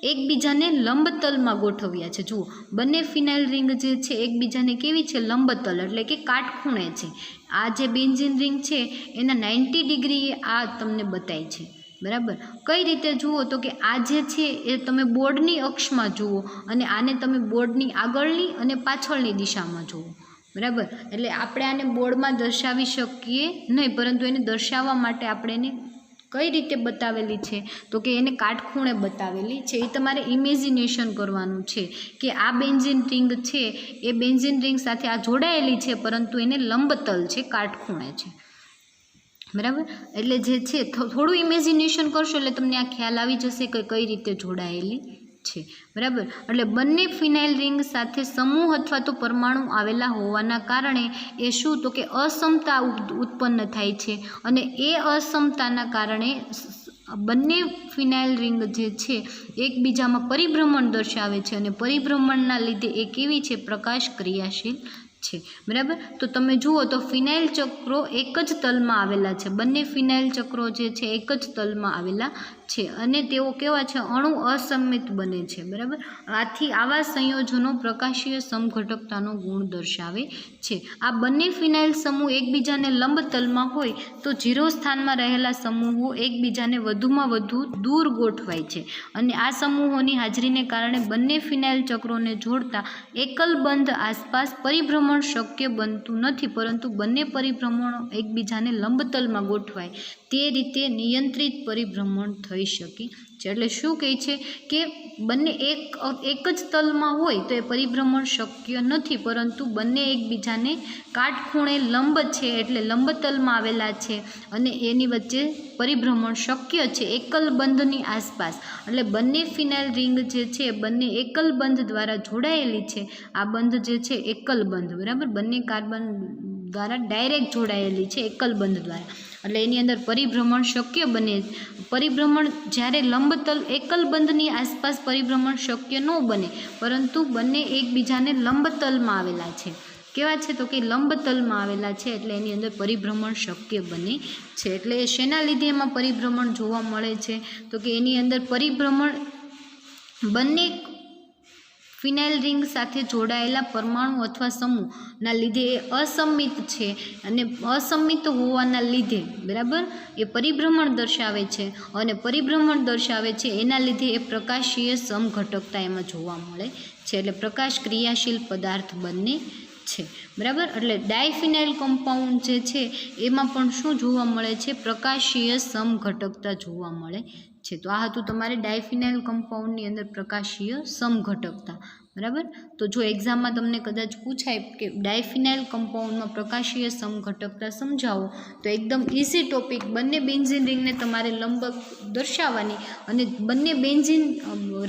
Speaker 1: એકબીજાને લંબતલમાં ગોઠવ્યા છે. જુઓ, બંને ફિનાઇલ રિંગ જે છે એકબીજાને કેવી છે? લંબતલ એટલે કે કાટખૂણે છે. આ જે બેન્ઝીન રિંગ છે એના 90 ડિગ્રી આ તમને બતાય છે, બરાબર. કઈ રીતે જુઓ? તો કે આ જે છે એ તમે બોર્ડની અક્ષમાં જુઓ અને આને તમે બોર્ડની આગળની અને પાછળની દિશામાં જુઓ, બરાબર. એટલે આપણે આને બોર્ડમાં દર્શાવી શકીએ નહીં, પરંતુ એને દર્શાવવા માટે આપણે એને કઈ રીતે બતાવેલી છે? તો કે એને કાટખૂણે બતાવેલી છે. એ તમારે ઇમેજિનેશન કરવાનું છે કે આ બેન્ઝીન રિંગ છે એ બેન્ઝીન રિંગ સાથે આ જોડાયેલી છે, પરંતુ એને લંબતલ છે, કાટખૂણે છે, બરાબર. એટલે જે છે થોડું ઇમેજિનેશન કરશો એટલે તમને આ ખ્યાલ આવી જશે કે કઈ રીતે જોડાયેલી છે, બરાબર. એટલે બંને ફિનાઇલ રિંગ સાથે સમૂહ અથવા તો પરમાણુ આવેલા હોવાના કારણે એ શું? તો કે અસમતા ઉત્પન્ન થાય છે, અને એ અસમતાના કારણે બંને ફિનાઇલ રિંગ જે છે એકબીજામાં પરિભ્રમણ દર્શાવે છે, અને પરિભ્રમણના લીધે એ કેવી છે? પ્રકાશ ક્રિયાશીલ છે, બરાબર. તો તમે જુઓ તો ફિનાઇલ ચક્રો એક જ તલમાં આવેલા છે, બંને ફિનાઇલ ચક્રો જે છે એક જ તલમાં આવેલા છે, અને તેઓ કેવા છે? અણુ અસમિત બને છે, બરાબર. આથી આવા સંયોજનો પ્રકાશીય સમઘટકતાનો ગુણ દર્શાવે છે. આ બંને ફિનાઇલ સમૂહ એકબીજાને લંબતલમાં હોય તો 0 સ્થાનમાં રહેલા સમૂહો એકબીજાને વધુમાં વધુ દૂર ગોઠવાય છે, અને આ સમૂહોની હાજરીને કારણે બંને ફિનાઇલ ચક્રોને જોડતા એકલ બંધ આસપાસ પરિભ્રમણ શક્ય બનતું નથી, પરંતુ બંને પરિભ્રમણો એકબીજાને લંબતલમાં ગોઠવાય તે રીતે નિયંત્રિત પરિભ્રમણ થઈ શકે છે. એટલે શું કહે છે કે બંને એક જ તલમાં હોય તો એ પરિભ્રમણ શક્ય નથી, પરંતુ બંને એકબીજાને કાટખૂણે લંબ છે એટલે લંબતલમાં આવેલા છે, અને એની વચ્ચે પરિભ્રમણ શક્ય છે એકલ બંધની આસપાસ. એટલે બંને ફિનાઇલ રિંગ જે છે બંને એકલ બંધ દ્વારા જોડાયેલી છે. આ બંધ જે છે એકલ બંધ, બરાબર. બંને કાર્બન દ્વારા ડાયરેક્ટ જોડાયેલી છે એકલ બંધ દ્વારા, એટલે એની અંદર પરિભ્રમણ શક્ય બને. પરિભ્રમણ જ્યારે લંબતલ એકલ બંધની આસપાસ પરિભ્રમણ શક્ય ન બને, પરંતુ બંને એકબીજાને લંબતલમાં આવેલા છે. કેવા છે? તો કે લંબતલમાં આવેલા છે, એટલે એની અંદર પરિભ્રમણ શક્ય બને છે. એટલે શેના લીધે એમાં પરિભ્રમણ જોવા મળે છે? તો કે એની અંદર પરિભ્રમણ બંને ફિનાઇલ રિંગ સાથે જોડાયેલા પરમાણુ અથવા સમૂહના લીધે એ અસમિત છે, અને અસમિત હોવાના લીધે, બરાબર, એ પરિભ્રમણ દર્શાવે છે, અને પરિભ્રમણ દર્શાવે છે એના લીધે એ પ્રકાશીય સમઘટકતા એમાં જોવા મળે છે. એટલે પ્રકાશ ક્રિયાશીલ પદાર્થ બંને છે, બરાબર. એટલે ડાયફિનાઇલ કમ્પાઉન્ડ જે છે એમાં પણ શું જોવા મળે છે? પ્રકાશીય સમઘટકતા જોવા મળે છે. તો આ હતું તમારે ડાયફિનાઇલ કમ્પાઉન્ડની અંદર પ્રકાશીય સમઘટકતા, બરાબર. તો જો એક્ઝામમાં તમને કદાચ પૂછાય કે ડાયફિનાઇલ કમ્પાઉન્ડમાં પ્રકાશીય સમઘટકતા સમજાવો, તો એકદમ ઇઝી ટોપિક. બંને બેન્ઝીન રિંગને તમારે લંબ દર્શાવવાની અને બંને બેન્ઝીન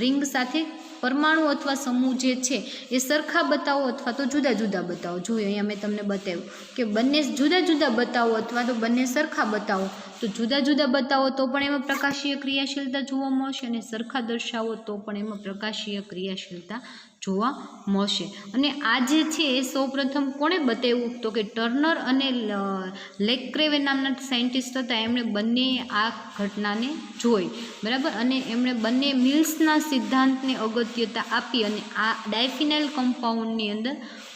Speaker 1: રિંગ સાથે પરમાણુ અથવા સમૂહ જે છે એ સરખા બતાવો અથવા તો જુદા જુદા બતાવો. જો અહીંયા મેં તમને બતાવ્યું કે બંને જુદા જુદા બતાવો અથવા તો બંને સરખા બતાવો. તો જુદા જુદા બતાવો તો પણ એમાં પ્રકાશીય ક્રિયાશીલતા જોવા મળશે, અને સરખા દર્શાવો તો પણ એમાં પ્રકાશીય ક્રિયાશીલતા જોવા મળશે. અને આ જે છે એ સૌપ્રથમ કોણે બતાવ્યું? તો કે ટર્નર અને લેક્રેવે નામના સાયન્ટિસ્ટ હતા. એમણે બંને આ ઘટનાને જોઈ, બરાબર, અને એમણે બંને મિલ્સના સિદ્ધાંતને અગત્યતા આપી અને આ ડાયફિનાઇલ કમ્પાઉન્ડની અંદર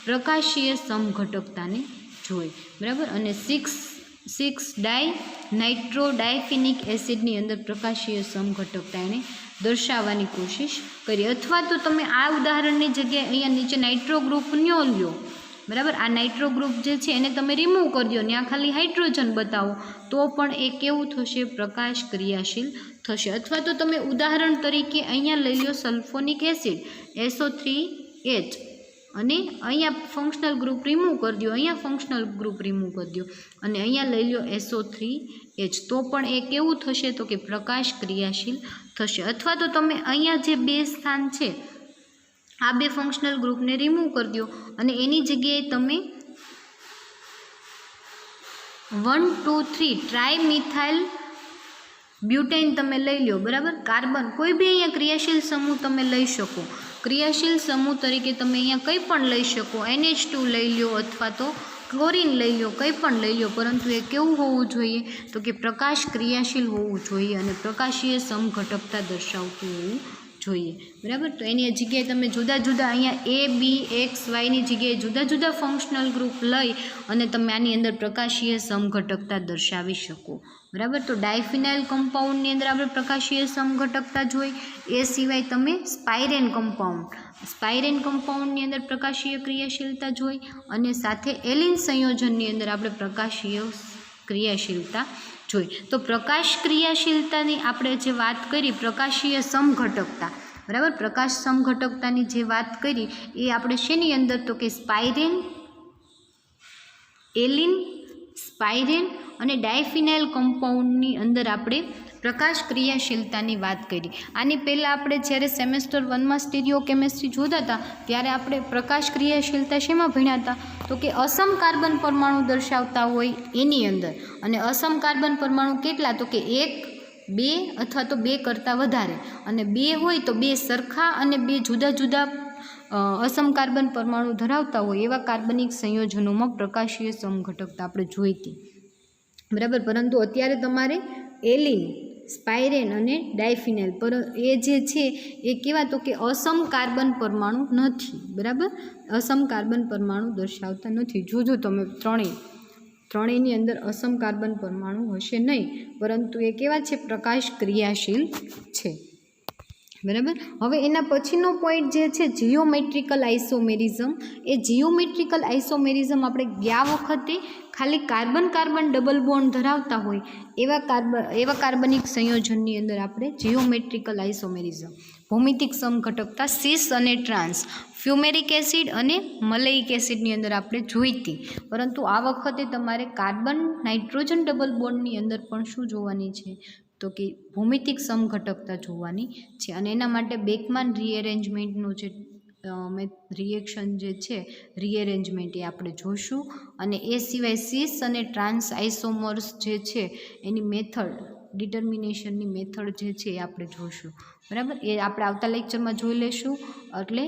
Speaker 1: પ્રકાશીય સમઘટકતાને જોઈ, બરાબર. અને સિક્સ નાઇટ્રો ડાયફિનિક એસિડની અંદર પ્રકાશીય સમઘટકતા એણે દર્શાવવાની કોશિશ કરી. અથવા તો તમે આ ઉદાહરણની જગ્યાએ અહીંયા નીચે નાઇટ્રો ગ્રુપ ન્યો લ્યો, બરાબર. આ નાઇટ્રો ગ્રુપ જે છે એને તમે રિમૂવ કરી દો, ત્યાં ખાલી હાઇડ્રોજન બતાવો તો પણ એ કેવું થશે? પ્રકાશ ક્રિયાશીલ થશે. અથવા તો તમે ઉદાહરણ તરીકે અહીંયા લઈ લો સલ્ફોનિક એસિડ SO3H, અને અહીંયા ફંક્શનલ ગ્રુપ રિમૂવ કરી દો, અહીંયા ફંક્શનલ ગ્રુપ રિમૂવ કરી દો, અને અહીંયા લઈ લો SO3H, તો પણ એ કેવું થશે? તો કે પ્રકાશ ક્રિયાશીલ થશે. અથવા તો તમે અહીંયા જે બે સ્થાન છે આ બે ફંક્શનલ ગ્રુપને રિમૂવ કરી દો અને એની જગ્યાએ તમે 1, 2, 3 ટ્રાયમિથાઇલ બ્યુટેન તમે લઈ લો, બરાબર. કાર્બન કોઈ બી અહીંયા ક્રિયાશીલ સમૂહ તમે લઈ શકો. ક્રિયાશીલ સમૂહ તરીકે તમે અહીંયા કંઈ પણ લઈ શકો, NH2 લઈ લો અથવા તો ક્લોરીન લઈ લો, કંઈ પણ લઈ લો, પરંતુ એ કેવું હોવું જોઈએ? તો કે પ્રકાશ ક્રિયાશીલ હોવું જોઈએ અને પ્રકાશીય સમઘટકતા દર્શાવતું હોવું જોઈએ, બરાબર. તો એની જગ્યાએ તમે જુદા જુદા અહીંયા ABXYની જગ્યાએ જુદા જુદા ફંક્શનલ ગ્રુપ લઈ અને તમે આની અંદર પ્રકાશીય સમઘટકતા દર્શાવી શકો, બરાબર. તો ડાયફિનાઇલ કમ્પાઉન્ડની અંદર આપણે પ્રકાશીય સમઘટકતા જોઈ. એ સિવાય તમે સ્પાઇરેન કમ્પાઉન્ડની અંદર પ્રકાશીય ક્રિયાશીલતા જોઈ, અને સાથે એલિન સંયોજનની અંદર આપણે પ્રકાશીય ક્રિયાશીલતા જોઈ. તો પ્રકાશ ક્રિયાશીલતાની આપણે જે વાત કરી, પ્રકાશીય સમઘટકતા, બરાબર, પ્રકાશ સમઘટકતાની જે વાત કરી એ આપણે શેની અંદર? તો કે સ્પાઇરેન, એલિન, સ્પાઇરેન અને ડાયફિનાઇલ કમ્પાઉન્ડની અંદર આપણે પ્રકાશ ક્રિયાશીલતાની વાત કરી. આની પહેલાં આપણે જ્યારે સેમેસ્ટર 1માં સ્ટીરિયો કેમેસ્ટ્રી જોતા હતા ત્યારે આપણે પ્રકાશ ક્રિયાશીલતા શેમાં ભણ્યા હતા? તો કે અસમ કાર્બન પરમાણુ દર્શાવતા હોય એની અંદર. અને અસમ કાર્બન પરમાણુ કેટલા? તો કે 1, 2 અથવા તો 2 કરતાં વધારે, અને 2 હોય તો 2 સરખા અને 2 જુદા જુદા અસમ કાર્બન પરમાણુ ધરાવતા હોય એવા કાર્બનિક સંયોજનોમાં પ્રકાશીય સમઘટકતા આપણે જોઈ હતી, બરાબર. પરંતુ અત્યારે તમારે એલિન, સ્પાઇરેન અને ડાયફિનાઇલ એ જે છે એ કેવા? તો કે અસમ કાર્બન પરમાણુ નથી, બરાબર. અસમ કાર્બન પરમાણુ દર્શાવતા નથી. જોજો તમે ત્રણેયની અંદર અસમ કાર્બન પરમાણુ હશે નહીં, પરંતુ એ કેવા છે? પ્રકાશ ક્રિયાશીલ છે, બરાબર. હવે એના પછીનો પોઈન્ટ જે છે જીઓમેટ્રિકલ આઇસોમેરિઝમ. એ જીઓમેટ્રિકલ આઇસોમેરિઝમ આપણે ગયા વખતે ખાલી કાર્બન ડબલ બોન્ડ ધરાવતા હોય એવા કાર્બનિક સંયોજનની અંદર આપણે જીઓમેટ્રિકલ આઇસોમેરિઝમ, ભૌમિતિક સમઘટકતા સિસ અને ટ્રાન્સ, ફ્યુમેરિક એસિડ અને મલેઇક એસિડની અંદર આપણે જોઈ હતી. પરંતુ આ વખતે તમારે કાર્બન નાઇટ્રોજન ડબલ બોન્ડની અંદર પણ શું જોવાની છે? તો કે ભૌમિતિક સમઘટકતા જોવાની છે. અને એના માટે બેકમાન રીએરેન્જમેન્ટનું જે રિએક્શન જે છે, રીએરેન્જમેન્ટ એ આપણે જોઈશું. અને એ સિવાય સિસ અને ટ્રાન્સ આઇસોમર્સ જે છે એની મેથડ, ડિટર્મિનેશનની મેથડ જે છે એ આપણે જોઈશું, બરાબર. એ આપણે આવતા લેક્ચરમાં જોઈ લઈશું. એટલે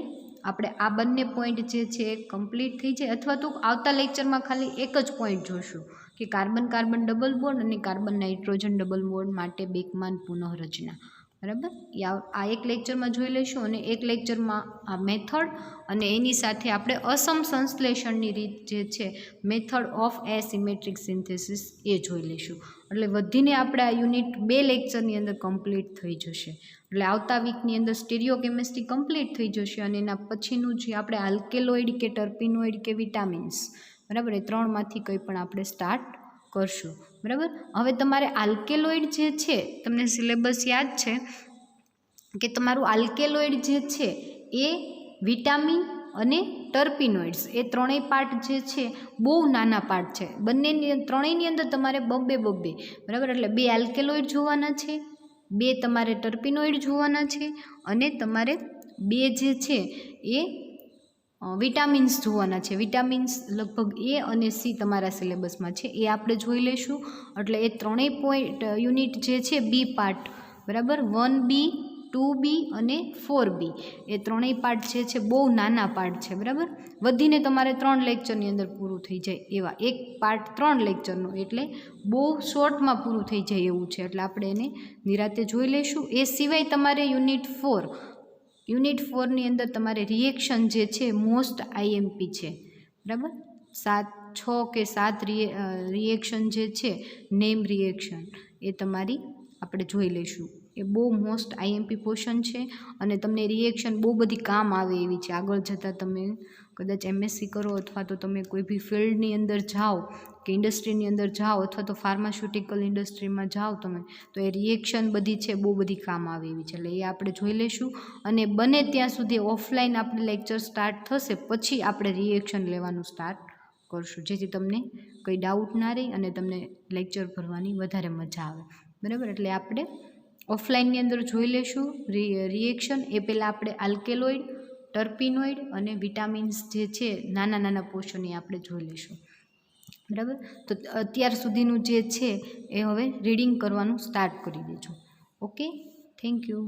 Speaker 1: આપણે આ બંને પોઈન્ટ જે છે એ કમ્પ્લીટ થઈ જાય. અથવા તો આવતા લેક્ચરમાં ખાલી એક જ પોઈન્ટ જોઈશું કે કાર્બન ડબલ બોન્ડ અને કાર્બન નાઇટ્રોજન ડબલ બોન્ડ માટે બેકમાન પુનઃરચના, બરાબર. આ એક લેક્ચરમાં જોઈ લઈશું. અને એક લેક્ચરમાં આ મેથડ અને એની સાથે આપણે અસમ સંશ્લેષણની રીત જે છે, મેથડ ઓફ એસિમેટ્રિક સિન્થેસિસ, એ જોઈ લઈશું. એટલે વધીને આપણે આ યુનિટ 2 લેક્ચરની અંદર કમ્પ્લીટ થઈ જશે. એટલે આવતા વીકની અંદર સ્ટીરિયો કેમેસ્ટ્રી કમ્પ્લીટ થઈ જશે. અને એના પછીનું જે આપણે આલ્કેલોઇડ કે ટર્પિનોઇડ કે વિટામિન્સ, બરાબર, એ 3માંથી કંઈ પણ આપણે સ્ટાર્ટ કરશું, બરાબર. હવે તમારે આલ્કેલોઇડ જે છે, તમને સિલેબસ યાદ છે કે તમારું આલ્કેલોઇડ જે છે એ વિટામિન અને ટર્પિનોઇડ્સ એ ત્રણેય પાર્ટ જે છે બહુ નાના પાર્ટ છે. ત્રણેયની અંદર તમારે બબ્બે, બરાબર. એટલે 2 આલ્કેલોઇડ જોવાના છે, 2 તમારે ટર્પિનોઇડ જોવાના છે, અને તમારે 2 જે છે એ વિટામિન્સ જોવાના છે. વિટામિન્સ લગભગ A અને C તમારા સિલેબસમાં છે, એ આપણે જોઈ લઈશું. એટલે એ ત્રણેય યુનિટ જે છે બી પાર્ટ, બરાબર, 1B 2B અને 4B, એ ત્રણેય પાર્ટ જે છે બહુ નાના પાર્ટ છે, બરાબર. વધીને તમારે 3 લેક્ચરની અંદર પૂરું થઈ જાય એવા, એક પાર્ટ 3 લેક્ચરનો, એટલે બહુ શોર્ટમાં પૂરું થઈ જાય એવું છે. એટલે આપણે એને નિરાતે જોઈ લઈશું. એ સિવાય તમારે યુનિટ 4ની અંદર તમારે રિએક્શન જે છે મોસ્ટ IMP છે, બરાબર. 6 કે 7 રિએક્શન જે છે, નેમ રિએક્શન, એ તમારી આપણે જોઈ લઈશું. એ બહુ મોસ્ટ IMP પોર્શન છે અને તમને રિએક્શન બહુ બધી કામ આવે એવી છે. આગળ જતાં તમે કદાચ MSc કરો અથવા તો તમે કોઈ બી ફિલ્ડની અંદર જાઓ કે ઇન્ડસ્ટ્રીની અંદર જાઓ અથવા તો ફાર્માસ્યુટિકલ ઇન્ડસ્ટ્રીમાં જાઓ તમે, તો એ રિએક્શન બધી છે બહુ બધી કામ આવે એવી છે. એટલે એ આપણે જોઈ લઈશું. અને બને ત્યાં સુધી ઓફલાઈન આપણે લેક્ચર સ્ટાર્ટ થશે પછી આપણે રિએક્શન લેવાનું સ્ટાર્ટ કરશું, જેથી તમને કંઈ ડાઉટ ના રહે અને તમને લેક્ચર ભરવાની વધારે મજા આવે, બરાબર. એટલે આપણે ઓફલાઈનની અંદર જોઈ લઈશું રિએક્શન. એ પહેલાં આપણે આલ્કેલોઇડ, ટર્પિનોઇડ અને વિટામિન્સ જે છે નાના નાના પોર્શન એ આપણે જોઈ લઈશું, બરાબર. તો અત્યાર સુધીનું જે છે એ હવે રીડિંગ કરવાનું સ્ટાર્ટ કરી દેજો. Okay, thank you.